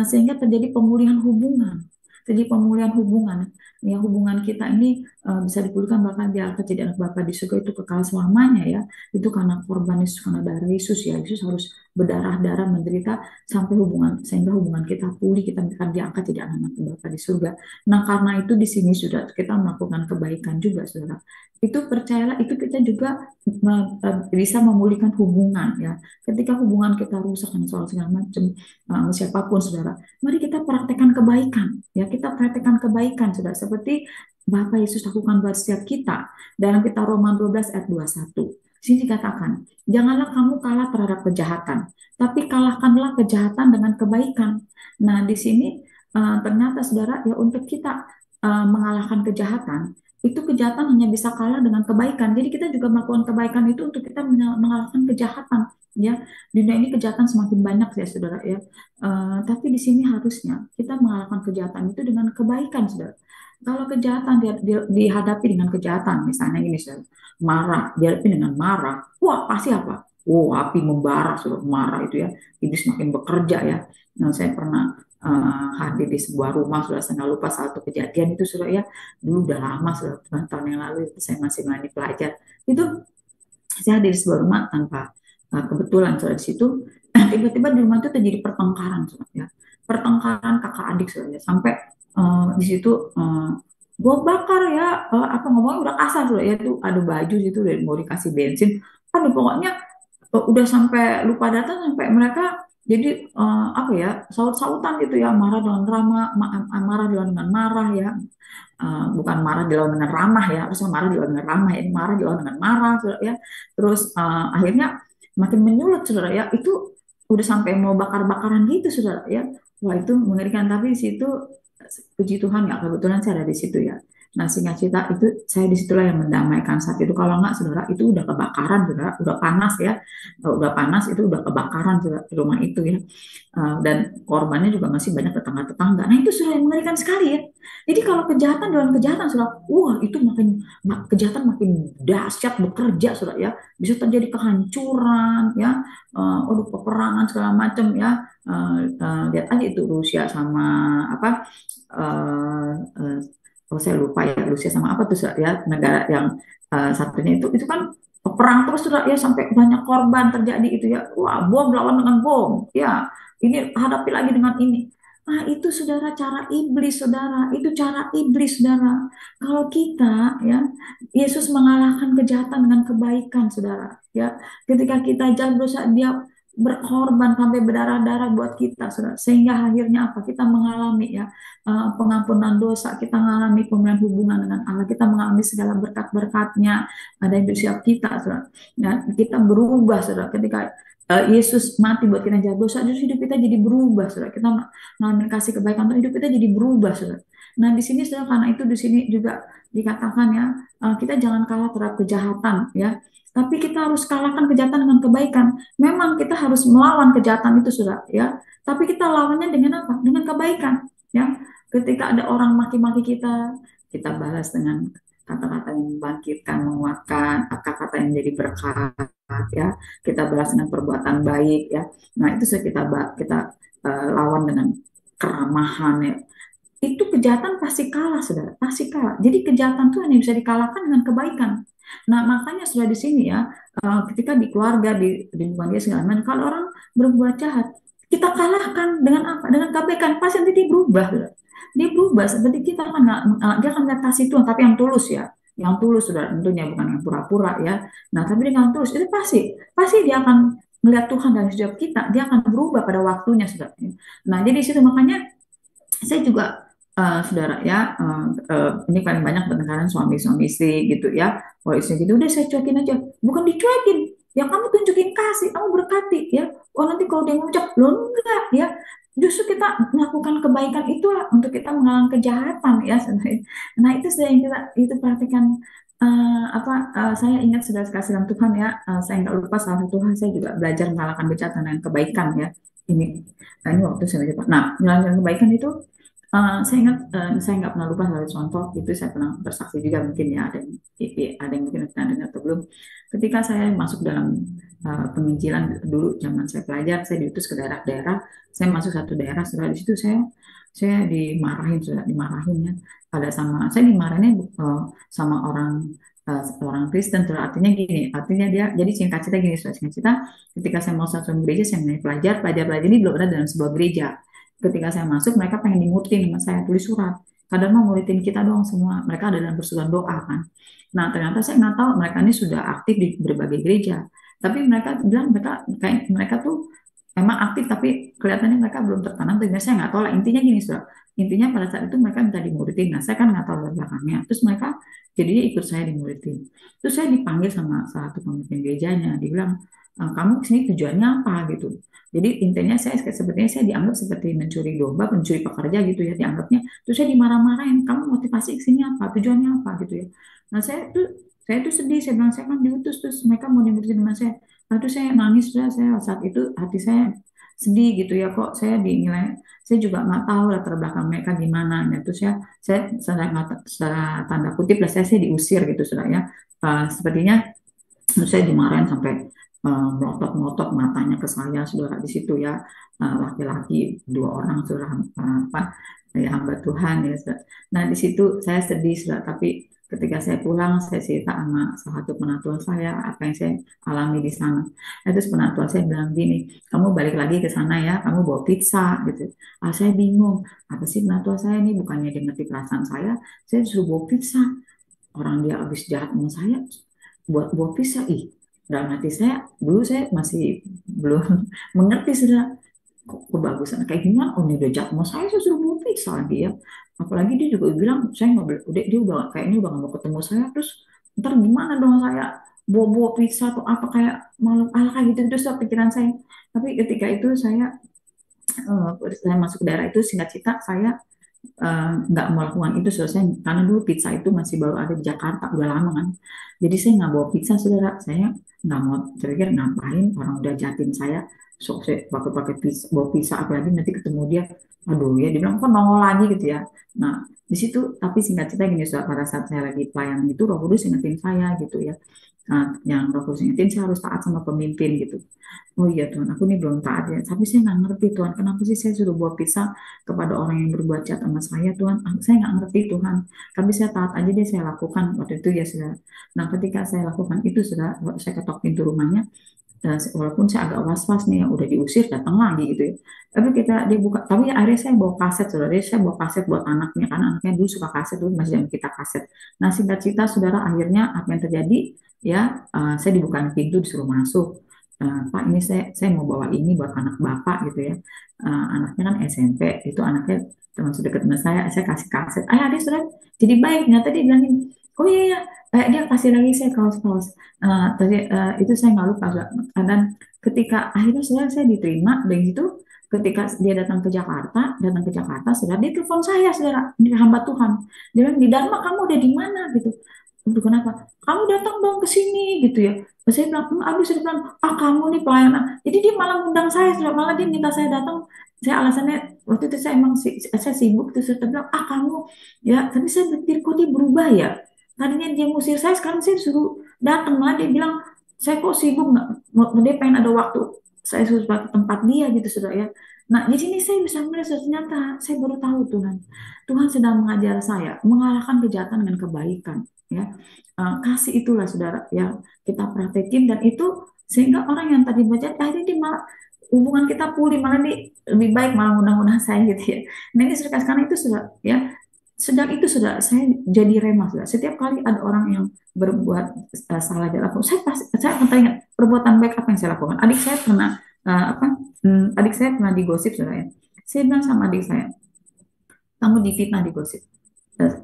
sehingga terjadi pemulihan hubungan. Terjadi pemulihan hubungan. Ya, hubungan kita ini bisa dipulihkan bahkan diangkat jadi anak Bapa di surga itu kekal selamanya ya. Itu karena korban Yesus, karena darah Yesus ya. Yesus harus berdarah-darah menderita sampai hubungan, sehingga hubungan kita pulih, kita akan diangkat jadi anak-anak Bapa di surga. Nah, karena itu di sini sudah kita melakukan kebaikan juga, saudara. Itu percayalah, itu kita juga bisa memulihkan hubungan ya. Ketika hubungan kita rusak dan soal segala macam, siapapun, saudara, mari kita praktekkan kebaikan ya. Kita praktekkan kebaikan, saudara, seperti Bapak Yesus lakukan buat setiap kita. Dalam kita Roma 12 ayat 21. Sini dikatakan, janganlah kamu kalah terhadap kejahatan, tapi kalahkanlah kejahatan dengan kebaikan. Nah, di sini ternyata, saudara, ya untuk kita mengalahkan kejahatan, itu kejahatan hanya bisa kalah dengan kebaikan. Jadi kita juga melakukan kebaikan itu untuk kita mengalahkan kejahatan. Ya, di dunia ini kejahatan semakin banyak ya, saudara ya. Tapi di sini harusnya kita mengalahkan kejahatan itu dengan kebaikan, saudara. Kalau kejahatan dihadapi dengan kejahatan, misalnya ini, saudara, marah, dihadapi dengan marah, wah pasti apa? Oh, api membara, saudara, marah itu ya. Iblis makin bekerja ya. Nah, saya pernah hadir di sebuah rumah, sudah saya nggak lupa satu kejadian itu, sudah ya, dulu udah lama, sudah tahun yang lalu saya masih melayani pelajar itu, saya hadir di sebuah rumah tanpa kebetulan, sudah di situ tiba-tiba di rumah itu terjadi pertengkaran, sudah ya, pertengkaran kakak adik, sudah ya, sampai di situ gue bakar ya, apa ngomongnya udah kasar, sudah ya, itu ada baju situ udah mau dikasih bensin, aduh pokoknya udah sampai lupa data, sampai mereka jadi apa ya, saut-sautan gitu ya, marah dengan ramah, marah dengan marah ya. Bukan marah dilawan dengan ramah ya, harusnya marah dilawan dengan ramah ya, ini marah dilawan dengan marah, saudara ya. Terus akhirnya makin menyulut, saudara ya, itu udah sampai mau bakar-bakaran gitu, saudara ya. Wah, itu mengerikan. Tapi di situ puji Tuhan ya, kebetulan saya ada di situ ya. Nah, singkat cerita itu saya disitulah yang mendamaikan saat itu. Kalau enggak, saudara, itu udah kebakaran, saudara, udah panas ya. Udah panas, itu udah kebakaran, saudara, di rumah itu ya. Dan korbannya juga masih banyak tetangga-tetangga. Nah, itu sudah mengerikan sekali ya. Jadi kalau kejahatan dalam kejahatan, saudara, wah itu makin kejahatan makin dahsyat bekerja, saudara ya. Bisa terjadi kehancuran ya, peperangan segala macam ya. Lihat aja itu Rusia sama apa, uh, uh, oh saya lupa ya, Rusia sama apa tuh, saudara, ya, negara yang satunya itu kan perang terus, saudara ya, sampai banyak korban terjadi itu ya. Wah, bom lawan dengan bom ya, ini hadapi lagi dengan ini. Nah, itu, saudara, cara iblis, saudara. Itu cara iblis, saudara. Kalau kita, ya, Yesus mengalahkan kejahatan dengan kebaikan, saudara. Ya, ketika kita jatuh dosa, dia berkorban sampai berdarah-darah buat kita, saudara. Sehingga akhirnya apa? Kita mengalami ya pengampunan dosa, kita mengalami pemulihan hubungan dengan Allah, kita mengalami segala berkat-berkatnya ada yang bersiap kita, saudara. Ya, kita berubah, saudara. Ketika Yesus mati buat kita jahat dosa, justru hidup kita jadi berubah, saudara. Kita ngalamin kasih kebaikan, hidup kita jadi berubah, saudara. Nah, di sini saudara, karena itu di sini juga dikatakan ya, kita jangan kalah terhadap kejahatan, ya. Tapi kita harus kalahkan kejahatan dengan kebaikan. Memang kita harus melawan kejahatan itu, saudara, ya. Tapi kita lawannya dengan apa? Dengan kebaikan, ya. Ketika ada orang maki-maki kita balas dengan kata-kata yang membangkitkan, menguatkan, kata-kata yang menjadi berkat, ya. Kita balas dengan perbuatan baik, ya. Nah, itu kita lawan dengan keramahan, ya. Itu kejahatan pasti kalah, saudara, pasti kalah. Jadi kejahatan itu hanya bisa dikalahkan dengan kebaikan. Nah, makanya sudah di sini ya, ketika di keluarga, di lingkungan dia segala macam, kalau orang berbuat jahat, kita kalahkan dengan apa? Dengan kebaikan. Pasti nanti dia berubah, saudara. Dia berubah seperti kita kan dia akan lihat kasih Tuhan, tapi yang tulus, ya, yang tulus, saudara, tentunya bukan yang pura-pura, ya. Nah, tapi dengan tulus itu pasti dia akan melihat Tuhan dalam hidup kita, dia akan berubah pada waktunya, saudara. Nah, jadi di situ makanya saya juga, saudara, ya, ini paling banyak bertengkaran suami-suami istri gitu ya. Kalau istri gitu udah saya cuekin aja, bukan dicuekin, yang kamu tunjukin kasih, kamu berkati, ya. Oh, nanti kalau dia ngucap lo enggak, ya, justru kita melakukan kebaikan itulah untuk kita mengalahkan kejahatan, ya, sebenarnya. Nah, itu sudah yang kita itu perhatikan, saya ingat sudah kasih dalam Tuhan, ya. Saya nggak lupa salah satu hal, saya juga belajar mengalahkan kejahatan dengan kebaikan, ya. Ini waktu saya belajar. Nah, mengalahkan kebaikan itu, saya ingat, saya nggak pernah lupa dari contoh itu, saya pernah bersaksi juga, mungkin ya ada yang mungkin pernah dengar atau belum. Ketika saya masuk dalam penginjilan dulu, zaman saya pelajar, saya diutus ke daerah-daerah. Saya masuk satu daerah, setelah di situ saya dimarahin, sudah dimarahin, ya. Ada sama saya dimarahinnya, sama orang Kristen, tuh artinya gini, artinya dia jadi singkat cerita gini, sudah singkat cerita, ketika saya mau satu gereja, saya menjadi pelajar ini belum ada dalam sebuah gereja. Ketika saya masuk, mereka pengen dimuridin sama saya, tulis surat. Kadang mau muridin kita doang semua. Mereka ada dalam persekutuan doa kan. Nah, ternyata saya nggak tahu mereka ini sudah aktif di berbagai gereja. Tapi mereka bilang mereka tuh emang aktif, tapi kelihatannya mereka belum tertanam. Tapi saya nggak tahu lah. Intinya gini, sudah. Intinya pada saat itu mereka minta dimuridin. Nah, saya kan nggak tahu latar belakangnya. Terus mereka jadinya ikut saya dimuridin. Terus saya dipanggil sama salah satu pemimpin gerejanya. Dia bilang, kamu kesini tujuannya apa gitu. Jadi intinya sepertinya saya dianggap seperti mencuri domba, mencuri pekerja gitu ya dianggapnya. Terus saya dimarah-marahin, kamu motivasi ke sini apa, tujuannya apa gitu ya. Nah, saya tuh sedih, saya bilang saya kan diutus, terus mereka mau diurusin sama saya. Lalu saya nangis, saya saat itu hati saya sedih gitu ya, kok saya dinilai, saya juga nggak tahu latar belakang mereka gimana. Ya, terus saya secara tanda kutip lah, saya diusir gitu sudah ya. Sepertinya terus saya dimarahin sampai melotot-melotot matanya ke saya, saudara, di situ ya. Laki-laki dua orang, saudara, apa, ya, hamba Tuhan, ya, saudara. Nah, di situ saya sedih, saudara, tapi ketika saya pulang, saya cerita sama salah satu penatua saya apa yang saya alami di sana. Nah, terus penatua saya bilang gini, kamu balik lagi ke sana ya, kamu bawa pizza gitu. Saya bingung, apa sih penatua saya ini, bukannya dia ngerti perasaan saya disuruh bawa pizza. Orang dia habis jahat sama saya, buat buah pisah. Dalam hati saya dulu saya masih belum mengerti, sudah kok kebagusan kayak gimana. Oh, ini udah jahat sama saya suruh buah pisah lagi, ya. Apalagi dia juga bilang saya nggak boleh, dia udah kayaknya udah nggak mau ketemu saya. Terus ntar gimana dong saya buah-buah pisah atau apa, kayak malu ala kayak gitu. Terus pikiran saya. Tapi ketika itu saya masuk ke daerah itu, singkat cerita, saya nggak melakukan itu, selesai karena dulu pizza itu masih baru ada di Jakarta, udah lama kan. Jadi saya nggak bawa pizza, saudara. Saya nggak mau, saya pikir ngapain orang udah jahatin saya, sok saya pakai pizza, bawa pizza, apalagi nanti ketemu dia, aduh, ya dibilang kok nongol lagi gitu ya. Nah, di situ, tapi singkat cerita gini, saudara, pada saat saya lagi pelayanan itu Roh Kudus ingetin saya gitu ya. Nah, yang Roh Kudus ingetin, saya harus taat sama pemimpin gitu. Oh iya Tuhan, aku ini belum taat ya. Tapi saya nggak ngerti Tuhan, kenapa sih saya suruh buat pisah kepada orang yang berbuat jahat sama saya, Tuhan? Saya nggak ngerti Tuhan. Tapi saya taat aja deh, saya lakukan waktu itu ya, sudah. Nah, ketika saya lakukan itu, sudah, saya ketok pintu rumahnya. Dan walaupun saya agak was-was nih, ya, udah diusir, datang lagi gitu ya. Tapi kita dia buka, tapi akhirnya saya bawa kaset, saudara. Saya bawa kaset buat anaknya, karena anaknya dulu suka kaset, dulu masih zaman kita kaset. Nah, singkat cerita, saudara, akhirnya apa yang terjadi? Ya, saya dibukain pintu, disuruh masuk. Pak, ini saya mau bawa ini buat anak bapak gitu ya. Anaknya kan SMP, itu anaknya termasuk dekat sama saya kasih kaset. Adik sudah jadi baik, ternyata dia bilang gini, Oh iya ya, dia kasih lagi saya kaos-kaos. Tadi itu saya nggak lupa. Dan ketika akhirnya saya diterima dan itu ketika dia datang ke Jakarta, saudara dia telepon saya, saudara, ini hamba Tuhan. Dia bilang, di Dharma kamu udah di mana gitu. Aduh, kenapa? Kamu datang dong ke sini gitu ya. Terus saya bilang, aduh, saya bilang, kamu nih pelayanan. Jadi dia malah ngundang saya, saudara. Malah dia minta saya datang. Saya alasannya waktu itu saya emang saya sibuk, terus saya bilang, kamu ya. Tapi saya berpikir kok dia berubah ya. Tadinya dia ngusir saya, sekarang saya suruh datang. Malah dia bilang, saya kok sibuk nggak, dia pengen ada waktu. Saya suruh ke tempat dia gitu, saudara ya. Nah, di sini saya bisa melihat ternyata saya baru tahu Tuhan. Tuhan sedang mengajar saya mengalahkan kejahatan dengan kebaikan. Ya, kasih itulah saudara ya kita praktekin dan itu sehingga orang yang tadi baca akhirnya dia malah hubungan kita pulih malah dia lebih baik malah undang-undang saya gitu ya. Nah ini sekarang itu sudah ya sedang itu sudah saya jadi remah sudah. Setiap kali ada orang yang berbuat salah dalam aku, saya akan tanya perbuatan baik apa yang saya lakukan. Adik saya pernah adik saya pernah digosip sudah ya. Saya bilang sama adik saya, kamu difitnah digosip.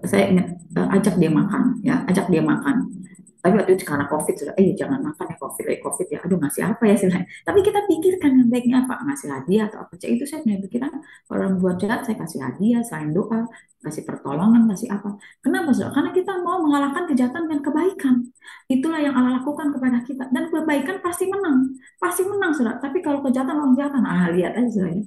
Saya ingat ajak dia makan ya, ajak dia makan. Tapi waktu itu karena COVID sudah, jangan makan ya COVID ya. Aduh ngasih apa ya sih? Tapi kita pikirkan yang baiknya apa, ngasih hadiah atau apa. Itu saya punya pikiran orang buat jahat saya kasih hadiah, selain doa, kasih pertolongan, kasih apa. Kenapa saudara? Karena kita mau mengalahkan kejahatan dengan kebaikan. Itulah yang Allah lakukan kepada kita. Dan kebaikan pasti menang saudara. Tapi kalau kejahatan orang kejahatan, lihat aja saudara. Ya.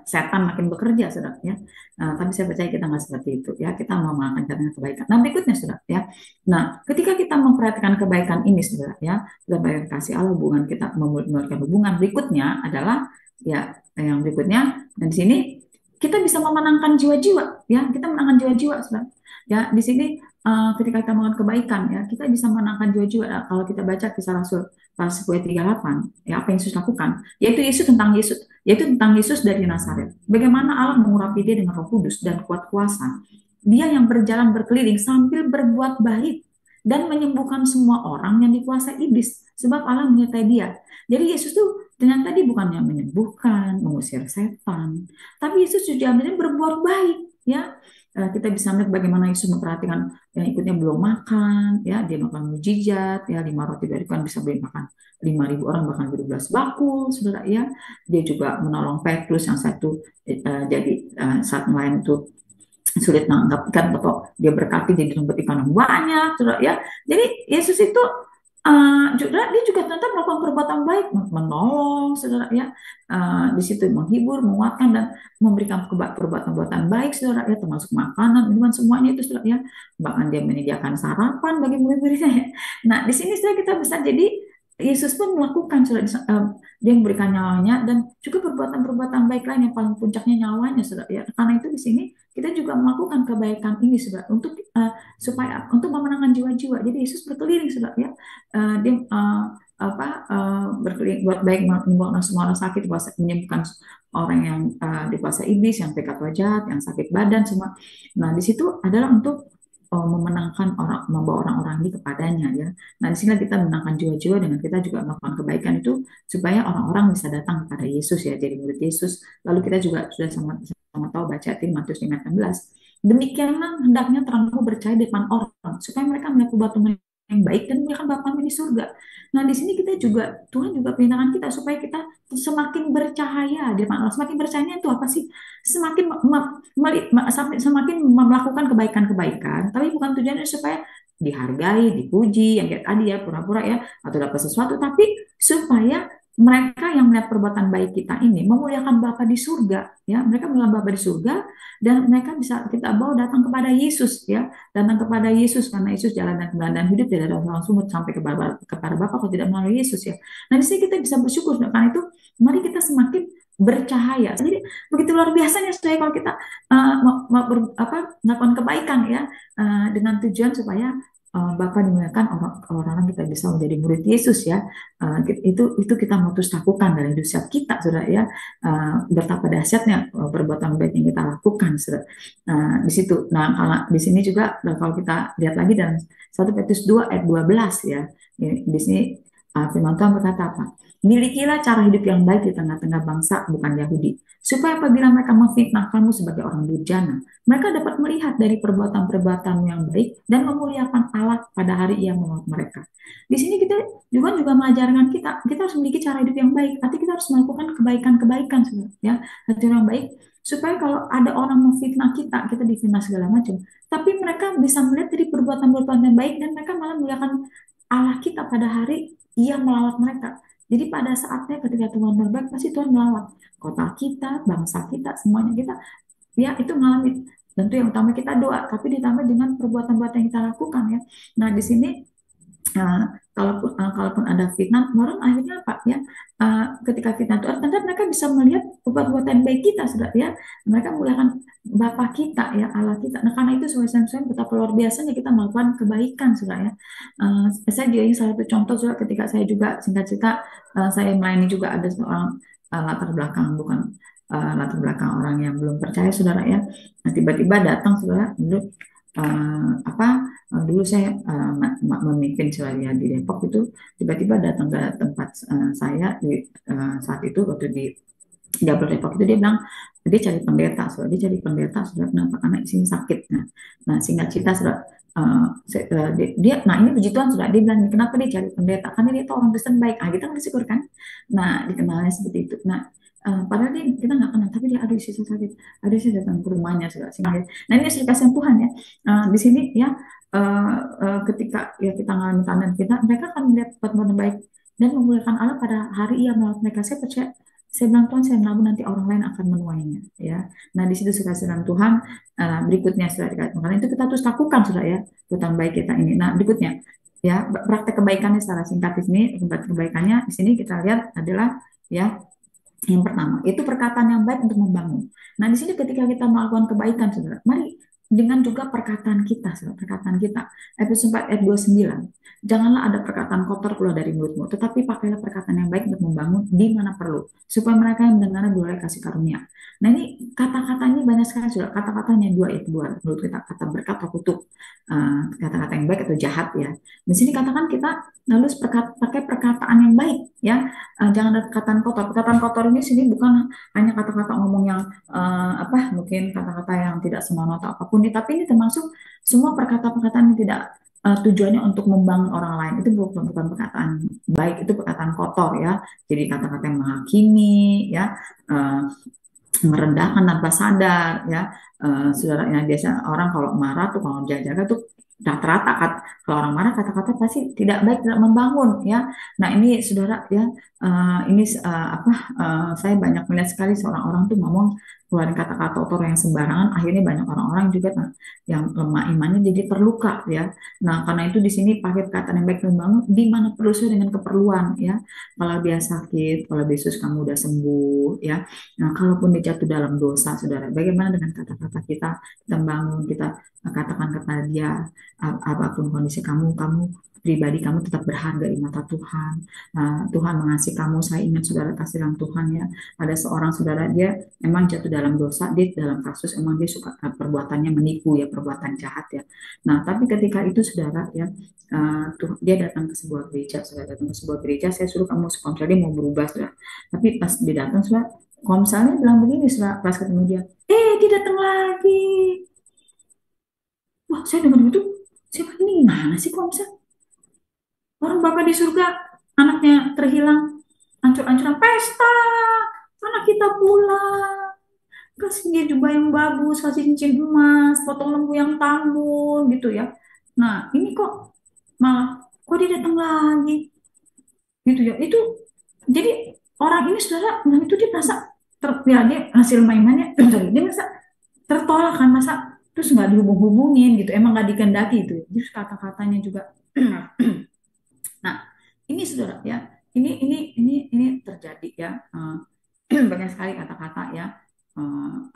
Setan makin bekerja saudara ya. Tapi saya percaya kita nggak seperti itu ya. Kita mau mengalahkan kejahatan dengan kebaikan. Nah berikutnya saudara ya. Nah, ketika kita memperhatikan kebaikan ini, saudara, ya, kita bayar kasih Allah, hubungan kita memulihkan hubungan. Berikutnya adalah, ya, yang berikutnya, dan di sini kita bisa memenangkan jiwa-jiwa, ya, kita menangkan jiwa-jiwa, saudara. Ya, di sini ketika kita melakukan kebaikan, ya, kita bisa menangkan jiwa-jiwa. Nah, kalau kita baca kisah Rasul pasal 10 ayat 38, ya, apa yang Yesus lakukan, yaitu tentang Yesus dari Nazaret. Bagaimana Allah mengurapi dia dengan Roh Kudus dan kuat kuasa. Dia yang berjalan berkeliling sambil berbuat baik dan menyembuhkan semua orang yang dikuasai iblis sebab Allah menyertai dia. Jadi Yesus tuh dengan tadi bukannya menyembuhkan, mengusir setan, tapi Yesus juga berbuat baik, ya. Kita bisa melihat bagaimana Yesus memperhatikan yang ikutnya belum makan, ya, dia makan mujizat, ya, 5 roti dari kan bisa beri makan 5.000 orang bahkan 12 bakul, saudara ya. Dia juga menolong Petrus yang satu jadi saat nelayan itu sulit menangkap ikan atau dia berkati jadi dapat ikan yang banyak, saudara ya. Jadi Yesus itu juga dia juga ternyata melakukan perbuatan baik, menolong, saudara ya. Di situ menghibur, menguatkan dan memberikan perbuatan-perbuatan baik, saudara ya, termasuk makanan, minuman semuanya itu, saudara ya. Bahkan dia menyediakan sarapan bagi murid-muridnya ya. Nah, di sini saudara kita bisa jadi Yesus pun melakukan, saudara, dia memberikan nyawanya dan juga perbuatan-perbuatan baik lain yang paling puncaknya nyawanya, saudara ya. Karena itu di sini kita juga melakukan kebaikan ini, saudara, untuk supaya untuk memenangkan jiwa-jiwa. Jadi Yesus berkeliling, saudara ya. Dia berkeliling buat baik, menyembuhkan semua orang sakit, menyembuhkan orang yang dikuasai iblis, yang pekat wajah, yang sakit badan semua. Nah, di situ adalah untuk memenangkan orang, membawa orang-orang ini kepadanya ya. Nah, di sini kita menangkan jiwa-jiwa dengan kita juga melakukan kebaikan itu supaya orang-orang bisa datang kepada Yesus ya, jadi murid Yesus. Lalu kita juga sudah sama tahu baca di Matius 5:16. Demikianlah hendaknya terangmu bercahaya di depan orang supaya mereka melihat perbuatan yang baik dan memuliakan Bapa di surga. Nah, di sini kita juga Tuhan juga perintahkan kita supaya kita semakin bercahaya di depan orang. Semakin bercahaya itu apa sih? Semakin semakin melakukan kebaikan-kebaikan, tapi bukan tujuannya supaya dihargai, dipuji, yang kayak tadi ya pura-pura ya atau dapat sesuatu, tapi supaya mereka yang melihat perbuatan baik kita ini memuliakan Bapa di surga ya, mereka memuliakan Bapa di surga dan mereka bisa kita bawa datang kepada Yesus ya, datang kepada Yesus karena Yesus jalan dan kebenaran dan hidup, tidak ada langsung sampai kepada Bapa kalau tidak melalui Yesus ya. Nah di sini kita bisa bersyukur karena itu mari kita semakin bercahaya. Jadi begitu luar biasanya supaya kalau kita melakukan kebaikan ya dengan tujuan supaya Bapa dimuliakan, orang-orang kita bisa menjadi murid Yesus ya. Itu kita mau terus lakukan dalam hidup setiap kita, saudara ya. Betapa dahsyatnya perbuatan baik yang kita lakukan, saudara. Di situ. Nah, kalau di sini juga kalau kita lihat lagi dalam 1 Petrus 2 ayat 12 ya. Di sini Firman Tuhan berkata apa? Milikilah cara hidup yang baik di tengah-tengah bangsa bukan Yahudi, supaya apabila mereka memfitnah kamu sebagai orang durjana, mereka dapat melihat dari perbuatan-perbuatan yang baik dan memuliakan Allah pada hari Ia menolong mereka. Di sini kita juga mengajarkan kita harus memiliki cara hidup yang baik. Artinya kita harus melakukan kebaikan-kebaikan, ya, hati yang baik, supaya kalau ada orang memfitnah kita, kita difitnah segala macam, tapi mereka bisa melihat dari perbuatan-perbuatan yang baik dan mereka malah memuliakan Allah kita pada hari Ia melawat mereka. Jadi pada saatnya ketika Tuhan berbaik, pasti Tuhan melawat kota kita, bangsa kita, semuanya kita, ya itu mengalami. Tentu yang utama kita doa, tapi ditambah dengan perbuatan-perbuatan yang kita lakukan ya. Nah di sini uh, kalaupun ada fitnah, orang akhirnya apa ya? Ketika fitnah itu, tentu mereka bisa melihat perbuatan baik kita, sudah ya. Mereka muliakan Bapa kita ya, Allah kita. Nah karena itu sesuai betapa luar biasanya kita melakukan kebaikan, sudah ya. Saya juga ini salah satu contoh sudah ketika saya juga singkat cerita, saya melayani juga ada seorang latar belakang bukan latar belakang orang yang belum percaya, saudara ya. Nah tiba-tiba datang saudara dulu apa dulu saya memimpin selaya di Depok itu tiba-tiba datang ke tempat saya saat itu waktu di Dapur Depok itu dia bilang dia cari pendeta, so dia cari pendeta sudah kenapa karena di sini sakit. Nah singkat cerita sudah nah ini puji Tuhan sudah dia bilang kenapa dia cari pendeta karena dia tahu orang Kristen baik. Kita kan bersyukur kan. Nah dikenalnya seperti itu. Nah padahal dia kita nggak kenal tapi dia aduh sih sakit, aduh saya datang ke rumahnya sudah singkat. Nah ini hasil kasihan Tuhan ya. Di sini ya ketika ya kita ngalamin tangan kita mereka akan melihat perbuatan baik dan memuliakan Allah pada hari ia melihat mereka. Saya percaya saya bilang Tuhan saya menabur nanti orang lain akan menuainya ya. Nah di situ sudah sedang Tuhan berikutnya sudah dikatakan karena itu kita terus lakukan sudah ya tentang baik kita ini. Nah berikutnya ya praktek kebaikannya secara singkat di sini praktek kebaikannya di sini kita lihat adalah ya yang pertama, itu perkataan yang baik untuk membangun. Nah, di sini ketika kita melakukan kebaikan, saudara, mari dengan juga perkataan kita, saudara, perkataan kita. Efesus 4 ayat 29. Janganlah ada perkataan kotor keluar dari mulutmu, tetapi pakailah perkataan yang baik untuk membangun di mana perlu, supaya mereka yang mendengarnya beroleh kasih karunia. Nah, ini kata-katanya banyak sekali, saudara. Kata-katanya dua, ayat dua. Menurut kita, kata berkat atau kutuk. Kata-kata yang baik atau jahat, ya. Di sini katakan kita harus pakai perkataan yang baik, ya. Jangan ada perkataan kotor. Perkataan kotor ini sini bukan hanya kata-kata ngomong yang apa mungkin kata-kata yang tidak senonoh atau apapun, tapi ini termasuk semua perkataan-perkataan yang tidak tujuannya untuk membangun orang lain. Itu bukan perkataan baik, itu perkataan kotor ya. Jadi kata-kata yang menghakimi ya, eh, merendahkan tanpa sadar ya. Saudaranya biasa orang kalau marah tuh kalau jaga tuh rata-rata kalau orang marah kata-kata pasti tidak baik tidak membangun ya. Nah ini saudara ya ini apa saya banyak melihat sekali seorang orang tuh ngomong keluarin kata-kata kotor yang sembarangan akhirnya banyak orang-orang juga yang lemah imannya jadi terluka ya. Nah karena itu di sini pakai perkataan yang baik membangun di mana perlu sesuai dengan keperluan ya. Kalau dia sakit, kalau Yesus kamu udah sembuh ya. Nah, kalaupun dia jatuh dalam dosa, saudara, bagaimana dengan kata-kata kita, kita bangun, kita katakan kepada dia, apapun kondisi kamu, kamu pribadi kamu tetap berharga di mata Tuhan. Nah, Tuhan mengasihi kamu. Saya ingat saudara kasih dalam Tuhan ya. Ada seorang saudara dia emang jatuh dalam dosa, dia dalam kasus emang dia suka perbuatannya menipu ya, perbuatan jahat ya. Nah, tapi ketika itu saudara ya, dia datang ke sebuah gereja, saudara datang ke sebuah gereja, saya suruh kamu sekolah dia mau berubah saudara. Tapi pas dia datang saudara, kalau misalnya bilang begini setelah pas ketemu dia, dia datang lagi. Wah, saya dengar itu, saya bilang, ini gimana sih kok bisa? Orang Bapak di surga, anaknya terhilang, ancur-ancuran pesta, anak kita pulang, kasih dia jubah yang bagus, kasih cincin emas, potong lembu yang tambun, gitu ya. Nah, ini kok malah, kok dia datang lagi, gitu ya. Itu, jadi orang ini saudara, nah itu dia merasa, ya dia hasil mainannya, dia merasa tertolak kan masa terus nggak dihubung-hubungin gitu emang nggak dikendaki itu terus kata-katanya juga nah ini saudara ya ini terjadi ya banyak sekali kata-kata ya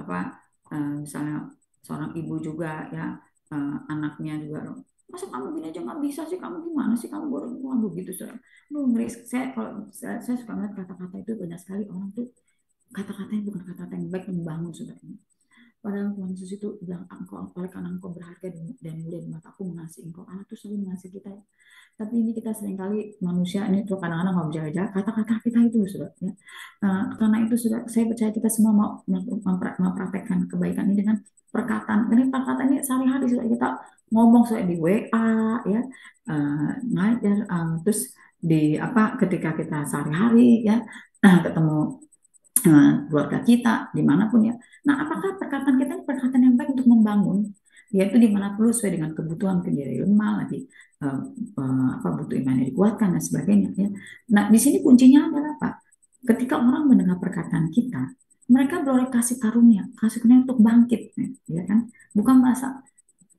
apa misalnya seorang ibu juga ya anaknya juga masa kamu gini aja nggak bisa sih kamu gimana sih kamu baru waduh gitu saudara lu ngeri saya kalau saya suka ngeliat kata-kata itu banyak sekali orang tuh kata-katanya bukan kata-kata yang baik membangun saudara Padahal Tuhan Yesus itu bilang, engkau, oleh karena engkau berharga dan mulia di mata aku mengasihi engkau. Allah tuh selalu mengasihi kita ya. Tapi ini kita seringkali manusia ini tuh kadang-kadang nggak berjaga-jaga kata-kata kita itu sudah ya. Karena itu sudah saya percaya kita semua mau mempraktekkan kebaikan ini dengan perkataan. Ini perkataan ini sehari-hari sudah kita ngomong sudah di WA ya, ngajar, terus di apa ketika kita sehari-hari ya ketemu keluarga kita dimanapun ya. Nah, apakah perkataan kita ini perkataan yang baik untuk membangun, yaitu di mana perlu sesuai dengan kebutuhan mungkin diri lemah lagi, apa butuh imannya dikuatkan dan sebagainya ya. Nah, di sini kuncinya adalah apa? Ketika orang mendengar perkataan kita, mereka boleh kasih karunia untuk bangkit, ya kan? Bukan merasa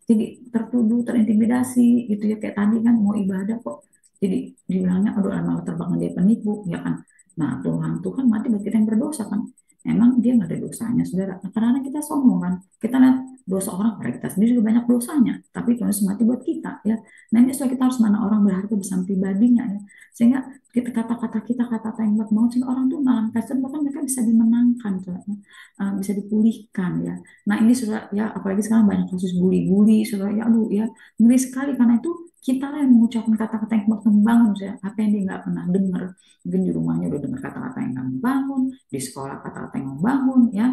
jadi tertuduh, terintimidasi gitu ya, kayak tadi kan mau ibadah kok jadi dibilangnya aduh malah terbangun dia penipu ya kan. Nah Tuhan mati buat kita yang berdosa kan, emang dia nggak ada dosanya saudara. Nah, karena kita sombong kan, kita lihat dosa orang, pada kita sendiri juga banyak dosanya, tapi Tuhan Yesus mati buat kita ya. Nah ini soal kita harus mana orang berharga bersama pribadinya ya, sehingga kita kata-kata kita kata-kata yang buat mau sehingga orang tuh dalam kasar bahkan mereka bisa dimenangkan saudara. Bisa dipulihkan ya. Nah ini sudah ya, apalagi sekarang banyak kasus bully-bully, sudah ya, aduh ya, ngeri sekali karena itu kita lah yang mengucapkan kata-kata yang membangun, ya. Apa yang dia nggak pernah dengar, mungkin di rumahnya udah dengar kata-kata yang nggak membangun, di sekolah kata-kata yang membangun, ya.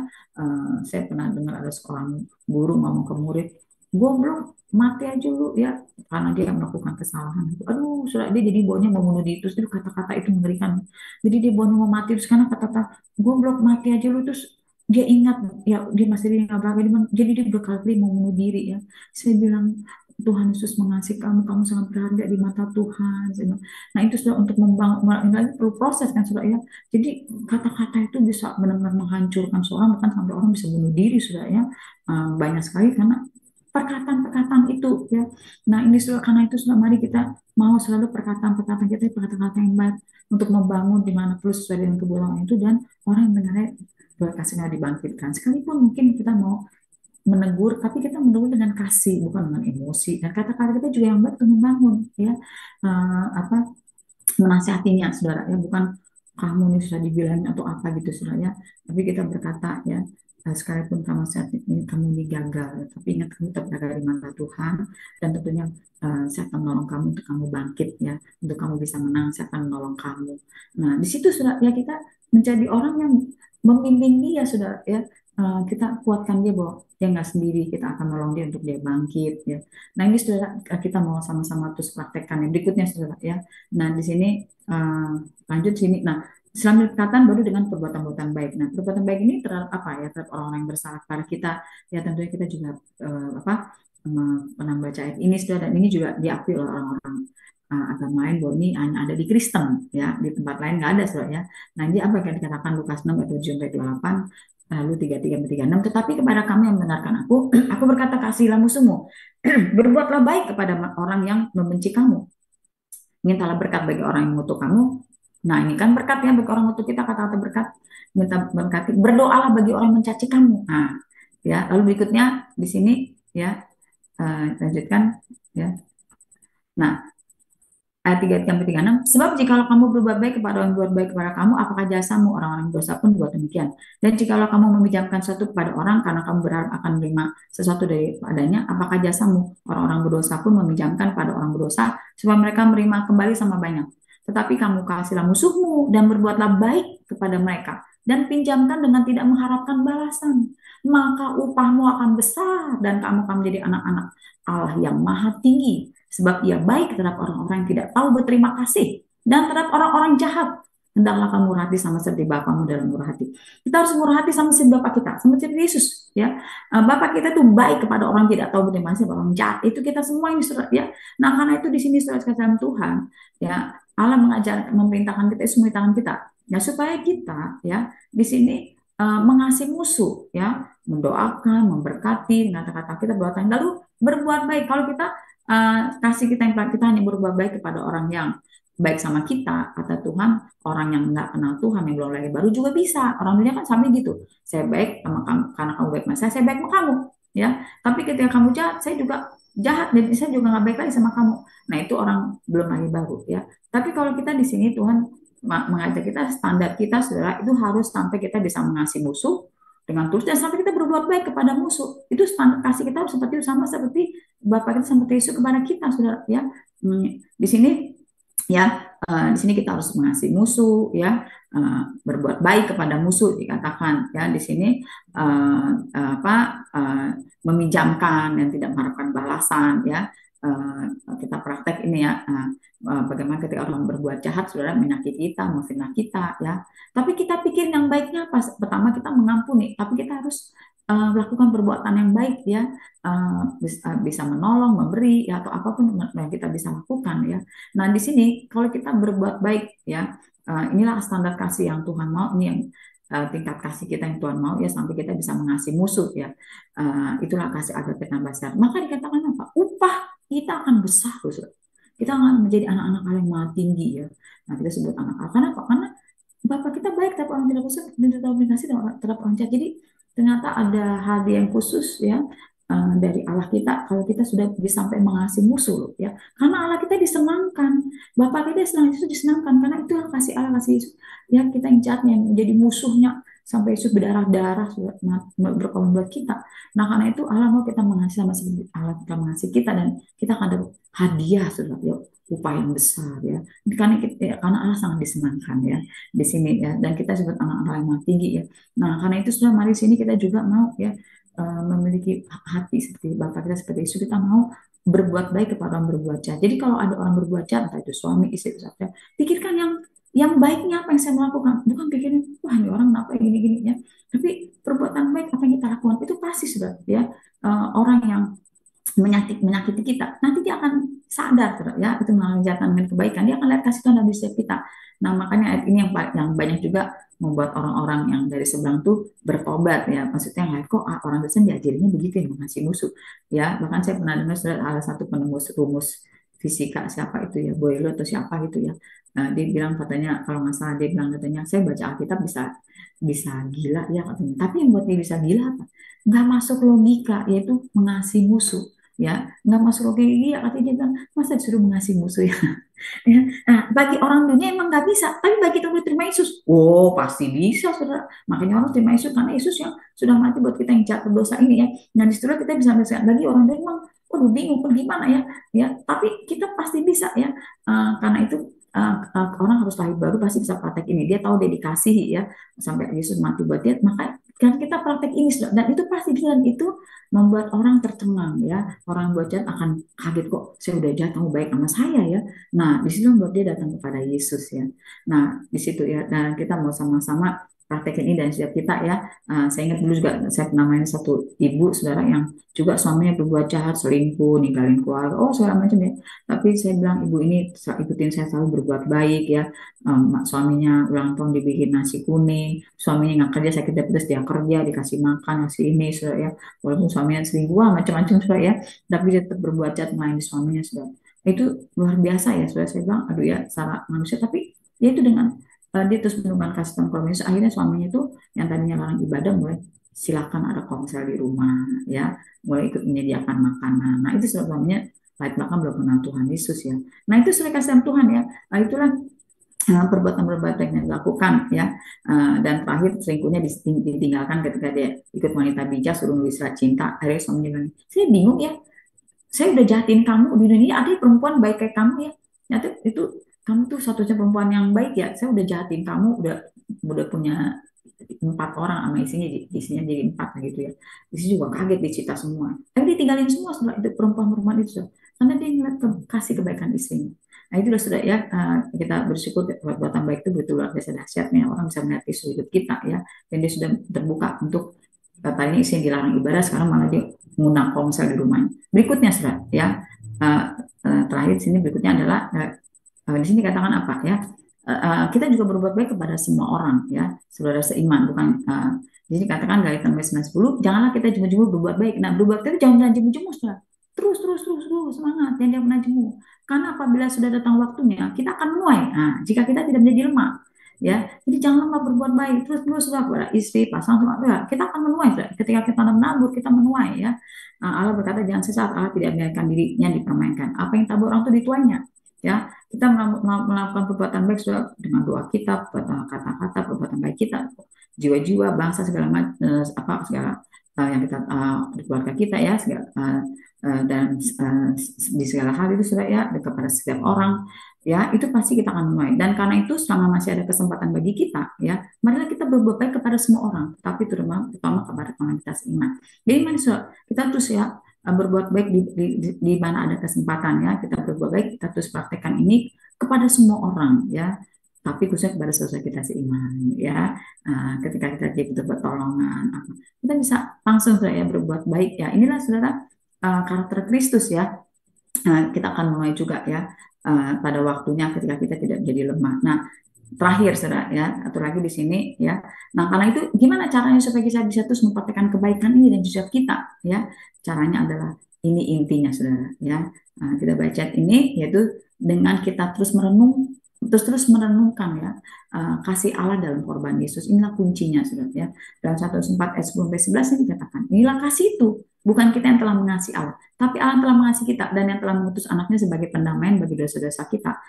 Saya pernah dengar ada seorang guru ngomong ke murid, goblok, mati aja lu ya, karena dia melakukan kesalahan. Aduh, sudah dia jadi baunya mau bunuh diri, terus itu kata-kata itu mengerikan. Jadi dia baunya mau mati terus karena kata-kata goblok, mati aja lu, terus dia ingat ya dia masih ingat berapa jadi dia berkali mau bunuh diri ya. Saya bilang Tuhan Yesus mengasihi kamu, kamu sangat berharga di mata Tuhan. Saya bilang, nah itu sudah untuk membangun, ini perlu proses kan sudah ya. Jadi kata-kata itu bisa benar-benar menghancurkan seorang, bahkan sampai orang bisa bunuh diri sudah ya. Banyak sekali karena perkataan-perkataan itu ya. Nah ini sudah karena itu sudah mari kita mau selalu perkataan-perkataan kita perkataan-perkataan yang baik untuk membangun di mana perlu sesuai dengan kebenaran itu, dan orang yang mendengarnya kasihnya dibangkitkan. Sekalipun mungkin kita mau menegur, tapi kita menegur dengan kasih, bukan dengan emosi. Dan kata-kata kita juga yang baik untuk membangun, ya. Apa menasihatinya, saudara, ya, bukan kamu ini sudah dibilangin atau apa gitu, saudara, ya. Tapi kita berkata, ya, sekalipun kamu saat ini kamu digagal, ya, tapi ingat kamu tetap berada di mata Tuhan, dan tentunya saya akan menolong kamu untuk kamu bangkit, ya, untuk kamu bisa menang, saya akan menolong kamu. Nah, di situ sudah ya kita menjadi orang yang membimbing dia, sudah ya. Kita kuatkan dia bahwa dia nggak sendiri, kita akan menolong dia untuk dia bangkit ya. Nah ini sudah kita mau sama-sama terus praktekkan yang berikutnya sudah ya. Nah di sini uh, lanjut sini. Nah Islam perkataan baru dengan perbuatan-perbuatan baik. Nah perbuatan baik ini terhadap apa ya, terhadap orang yang bersalah pada kita ya, tentunya kita juga apa pernah baca ayat ini sudah, dan ini juga diakui oleh orang-orang agama lain bahwa ini hanya ada di Kristen ya, di tempat lain nggak ada sudah ya. Nah ini apa yang dikatakan Lukas 6 ayat 7 sampai 8, lalu 33 sampai 36, tetapi kepada kamu yang mendengarkan aku berkata kasihilah musuhmu, berbuatlah baik kepada orang yang membenci kamu, mintalah berkat bagi orang yang mengutuk kamu. Nah ini kan berkat ya bagi orang yang mengutuk kita, kata-kata berkat, minta berkati, berdoalah bagi orang yang mencaci kamu. Nah ya, lalu berikutnya di sini ya, lanjutkan ya. Nah ayat 3 sampai 36. Sebab jikalau kamu berbuat baik kepada orang yang berbuat baik kepada kamu, apakah jasamu? Orang-orang berdosa pun buat demikian. Dan jikalau kamu meminjamkan sesuatu kepada orang karena kamu berharap akan menerima sesuatu daripadanya, apakah jasamu? Orang-orang berdosa pun meminjamkan pada orang berdosa supaya mereka menerima kembali sama banyak. Tetapi kamu kasihlah musuhmu dan berbuatlah baik kepada mereka dan pinjamkan dengan tidak mengharapkan balasan. Maka upahmu akan besar dan kamu akan menjadi anak-anak Allah yang maha tinggi, sebab ia baik terhadap orang-orang yang tidak tahu berterima kasih dan terhadap orang-orang jahat. Hendaklah kamu murah hati sama seperti Bapamu dalam murah hati. Kita harus murah hati sama seperti Bapak kita, sama seperti Yesus. Ya, Bapak kita tuh baik kepada orang yang tidak tahu berterima kasih, orang jahat. Itu kita semua ini surat ya. Nah karena itu di sini surat kata Tuhan, ya Allah mengajar, memerintahkan kita, memerintahkan kita, ya supaya kita ya di sini mengasihi musuh, ya mendoakan, memberkati, kata-kata kita, buatan, lalu berbuat baik. Kalau kita kasih kita yang kita hanya berbuat baik kepada orang yang baik sama kita, kata Tuhan, orang yang nggak kenal Tuhan, yang belum lahir baru juga bisa. Orang dunia kan sampai gitu, saya baik sama kamu karena kamu baik sama saya baik sama kamu ya. Tapi ketika kamu jahat, saya juga jahat, dan saya juga nggak baik lagi sama kamu. Nah itu orang belum lahir baru ya. Tapi kalau kita di sini Tuhan mengajak kita, standar kita saudara itu harus sampai kita bisa mengasihi musuh, dengan tulus dan sampai kita berbuat baik kepada musuh. Itu standar kasih kita harus seperti sama seperti Bapak kita seperti Yesus kepada kita, saudara ya. Di sini ya, di sini kita harus mengasihi musuh ya, berbuat baik kepada musuh dikatakan ya di sini, apa, meminjamkan dan tidak mengharapkan balasan ya. Uh, kita praktek ini ya, bagaimana ketika orang berbuat jahat, saudara menyakiti kita, memfitnah kita ya, tapi kita pikir yang baiknya pas pertama kita mengampuni, tapi kita harus melakukan perbuatan yang baik ya, bisa menolong, memberi ya, atau apapun yang kita bisa lakukan ya. Nah, di sini kalau kita berbuat baik ya, inilah standar kasih yang Tuhan mau, ini yang tingkat kasih kita yang Tuhan mau ya, sampai kita bisa mengasihi musuh ya. Itulah kasih agape tambah besar. Maka dikatakan apa? Upah kita akan besar, Saudara. Kita akan menjadi anak-anak Allah yang maha tinggi ya. Nah, kita sebut anak Allah. Kenapa? Karena Bapak kita baik, tapi orang tidak besar, dan tidak kasih terhadap orang jahat. Jadi ternyata ada hadiah yang khusus ya, dari Allah kita kalau kita sudah bisa sampai mengasihi musuh loh ya. Karena Allah kita disenangkan, Bapak kita senang, Yesus disenangkan, karena itu yang kasih Allah, kasih Yesus ya. Kita yang jahat yang menjadi musuhnya sampai Yesus berdarah-darah berkorban buat kita. Nah, karena itu Allah mau kita mengasihi sama seperti Allah kita mengasihi kita, dan kita akan dapat hadiah, saudara ya, upah yang besar ya. Karena kita, ya, karena Allah sangat disenangkan ya di sini ya, dan kita sebut anak-anak yang maha tinggi ya. Nah, karena itu sudah mari sini kita juga mau ya, memiliki hati seperti Bapak kita, seperti Yesus. Kita mau berbuat baik kepada orang berbuat jahat. Jadi kalau ada orang berbuat jahat, entah itu suami, istri, saja, pikirkan yang baiknya apa yang saya melakukan, bukan pikirin wah ini orang kenapa gini-gini ya. Tapi perbuatan baik apa yang kita lakukan itu pasti sudah ya, orang yang menyakiti kita, nanti dia akan sadar ya, itu mengerjakan dengan kebaikan, dia akan lihat kasih Tuhan dalam diri kita. Nah, makanya ayat ini yang banyak juga membuat orang-orang yang dari seberang tuh bertobat ya. Maksudnya yang lain, kok orang Kristen diajarinya begitu ya, mengasihi musuh ya. Bahkan saya pernah dengar ada satu penemus rumus fisika, siapa itu ya, Boyle atau siapa gitu ya. Nah, dia bilang katanya, kalau nggak salah dia bilang katanya, saya baca Alkitab bisa bisa gila ya katanya. Tapi yang buat dia bisa gila apa? Nggak masuk logika, yaitu mengasihi musuh ya, nggak masuk logika. Iya katanya, dia bilang masa disuruh mengasihi musuh ya. Ya. Nah, bagi orang dunia emang nggak bisa, tapi bagi kita udah terima Yesus, oh pasti bisa, saudara. Makanya orang terima Yesus karena Yesus yang sudah mati buat kita yang jahat berdosa ini ya. Nah, disitulah kita bisa bisa. Bagi orang dunia emang, waduh bingung gimana ya, ya. Tapi kita pasti bisa ya. Karena itu orang harus lahir baru pasti bisa praktek ini. Dia tahu dia dikasihi ya, sampai Yesus mati buat dia. Maka kan kita praktek ini, saudara. Dan itu pasti bisa, dan itu membuat orang tercengang ya. Orang buat jahat akan kaget, kok saya udah jahat kamu baik sama saya ya. Nah, di situ membuat dia datang kepada Yesus ya. Nah, di situ ya, dan kita mau sama-sama praktek ini dan setiap kita ya. Saya ingat dulu juga, saya namanya satu ibu, saudara, yang juga suaminya berbuat jahat, selingkuh, ninggalin keluarga, oh segala macam ya. Tapi saya bilang, ibu ini ikutin saya selalu berbuat baik ya. Suaminya ulang tahun dibikin nasi kuning, suaminya nggak kerja, saya kerja terus dia kerja, dikasih makan, nasi ini, saudara ya. Walaupun suaminya selingkuh, macam-macam, saudara ya. Tapi dia tetap berbuat jahat melayani suaminya, saudara. Itu luar biasa ya, saudara. Saya bilang, aduh ya, salah manusia, tapi dia itu dengan dia terus menunjukkan kasih Tuhan kepada manusia. Akhirnya suaminya itu yang tadinya larang ibadah, mulai silakan ada komsel di rumah ya, mulai ikut menyediakan makanan. Nah, itu suaminya lain belakang belum kenal Tuhan Yesus ya. Nah, itu sudah kasih Tuhan ya. Nah, itulah perbuatan-perbuatan yang dilakukan ya. Dan terakhir selingkuhnya ditinggalkan ketika dia ikut wanita bijak, suruh nulis surat cinta. Akhirnya suaminya bilang, saya bingung ya, saya udah jahatin kamu di dunia, ada perempuan baik kayak kamu ya. Nyata itu kamu tuh satunya perempuan yang baik ya. Saya udah jahatin kamu, udah punya 4 orang sama isinya jadi 4 gitu ya. Isi juga kaget, dicita semua. Tapi ditinggalin semua setelah itu perempuan-perempuan itu, karena dia ngeliat kasih kebaikan istrinya. Nah, itu sudah ya, kita bersyukur perbuatan baik itu betul luar biasa dahsyatnya. Orang bisa melihat isu hidup kita ya, dan dia sudah terbuka untuk tadinya istri yang dilarang ibadah, sekarang malah dia mengundang komsel di rumahnya. Berikutnya sudah ya, terakhir sini berikutnya adalah di sini katakan apa ya, kita juga berbuat baik kepada semua orang ya, saudara seiman, bukan jadi katakan Galatia 9:10, janganlah kita jemu-jemu berbuat baik. Nah, berbuat baik itu jangan jemu-jemu, saudara. Terus semangat, jangan pernah jemu. Karena apabila sudah datang waktunya, kita akan menuai. Nah, jika kita tidak menjadi lemah, ya, jadi jangan lemah berbuat baik terus kepada istri, pasangan, semua ya, kita akan menuai. Saudara. Ketika kita menabur, kita menuai ya. Allah berkata jangan sesaat, Allah tidak membiarkan dirinya dipermainkan. Apa yang tabur orang itu dituainya. Ya, kita melakukan perbuatan baik sudah dengan doa kita, perbuatan kata-kata, perbuatan baik kita. jiwa-jiwa, bangsa segala macam, apa segala yang kita di keluarga kita ya, segala, dan di segala hal itu sudah ya kepada setiap orang ya, itu pasti kita akan menuai. Dan karena itu selama masih ada kesempatan bagi kita ya, marilah kita berbuat baik kepada semua orang, tapi terutama kepada komunitas iman. Jadi kita terus ya berbuat baik di mana ada kesempatan ya, kita berbuat baik, kita terus praktekkan ini kepada semua orang ya, tapi khususnya kepada saudara kita seiman ya. Ketika kita butuh pertolongan apa, kita bisa langsung ya berbuat baik ya. Inilah saudara karakter Kristus ya. Kita akan mulai juga ya pada waktunya ketika kita tidak menjadi lemah. Nah, terakhir saudara ya, atau lagi di sini ya. Nah, karena itu gimana caranya supaya kita bisa terus mempraktekkan kebaikan ini dan setiap kita ya? Caranya adalah ini intinya saudara ya. Kita baca ini yaitu dengan kita terus merenungkan ya kasih Allah dalam korban Yesus. Inilah kuncinya saudara ya. Dalam 1 ayat 10-11 ini dikatakan, inilah kasih itu, bukan kita yang telah mengasihi Allah, tapi Allah telah mengasihi kita dan yang telah mengutus anaknya sebagai pendamaian bagi dosa-dosa kita.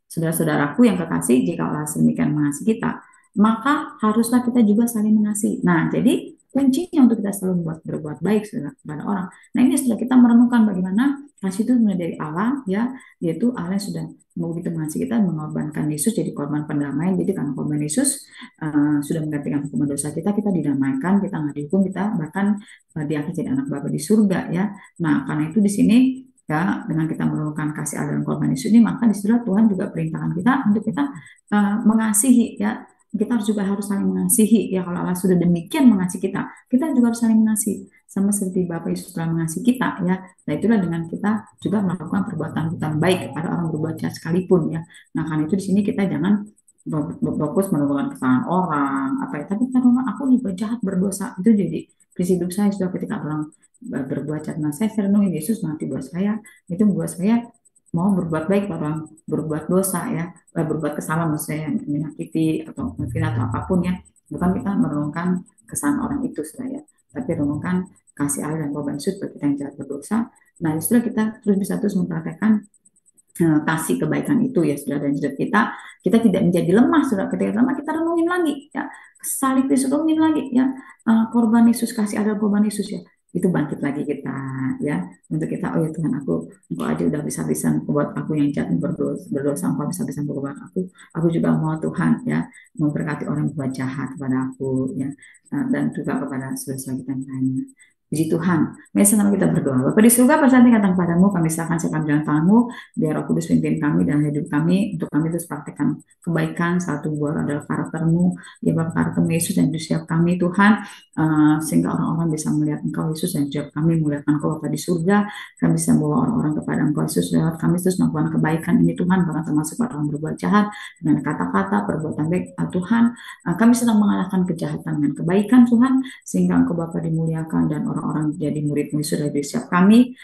Saudara-saudaraku yang kekasih, jika Allah sedemikian mengasihi kita, maka haruslah kita juga saling mengasihi. Nah, jadi kuncinya untuk kita selalu berbuat baik saudara, kepada orang. Nah, ini sudah kita merenungkan bagaimana kasih itu mulai dari Allah, ya, yaitu Allah yang sudah begitu mengasihi kita, mengorbankan Yesus jadi korban pendamaian. Jadi karena korban Yesus sudah menggantikan hukuman dosa kita, kita didamaikan, kita nggak dihukum, kita bahkan diangkat jadi anak Bapa di surga, ya. Nah, karena itu di sini ya dengan kita menemukan kasih Allah dan korban Yesus ini, maka di situ Tuhan juga perintahkan kita untuk kita mengasihi ya, kita harus saling mengasihi ya. Kalau Allah sudah demikian mengasihi kita, kita juga harus saling mengasihi sama seperti Bapak Yesus telah mengasihi kita ya. Nah, itulah dengan kita juga melakukan perbuatan baik kepada orang berbuat jahat sekalipun ya. Nah, karena itu di sini kita jangan fokus menemukan kesalahan orang apa ya, tapi karena aku juga jahat berdosa, itu jadi prinsip hidup saya sudah. Ketika orang berbuat jahat, nah saya renungin Yesus nanti buat saya, itu membuat saya mau berbuat baik. Orang berbuat dosa ya, berbuat kesalahan misalnya menyakiti atau menghina atau apapun ya, bukan kita merenungkan kesalahan orang itu saya, tapi renungkan kasih Allah dan korban Yesus bagi kita yang jahat berdosa. Nah, istilah kita terus bisa terus mempraktekkan kasih kebaikan itu ya sudah, dan hidup kita tidak menjadi lemah sudah. Ketika lemah kita renungin lagi ya, salib Yesus, renungin lagi ya, korban Yesus, kasih ada korban Yesus ya, itu bangkit lagi kita ya, untuk kita, oh ya Tuhan, engkau aja udah bisa-bisa membuat aku yang jahat berdosa, engkau bisa-bisa membuat aku juga mau Tuhan ya, memberkati orang yang buat jahat kepada aku ya, dan juga kepada saudara-saudara kita yang lainnya. Puji Tuhan. Mari sama kita berdoa. Bapa di surga, pada saat ini katakan padamu, kami serahkan sepanjang jalan tanganmu, biar Roh Kudus pimpin kami dalam hidup kami, untuk kami terus praktekkan kebaikan. Satu buah adalah karaktermu, ya Bapak, karaktermu Yesus dan setiap kami Tuhan, sehingga orang-orang bisa melihat Engkau Yesus, dan setiap kami melihat Engkau Bapa di surga, kami bisa membawa orang-orang kepada Engkau Yesus, lewat kami terus melakukan kebaikan ini Tuhan, bahkan termasuk orang berbuat jahat dengan kata-kata, perbuatan baik Tuhan, kami sedang mengalahkan kejahatan dengan kebaikan Tuhan, sehingga Engkau Bapa dimuliakan dan orang-orang jadi murid-mu Yesus dari setiap kami,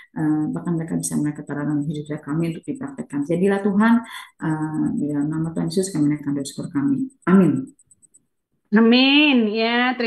bahkan mereka bisa melihat keterangan hidup kami untuk dipraktekkan. Jadilah Tuhan, di dalam nama Tuhan Yesus kami naikkan doa syukur kami. Amin. Amin. Ya, terima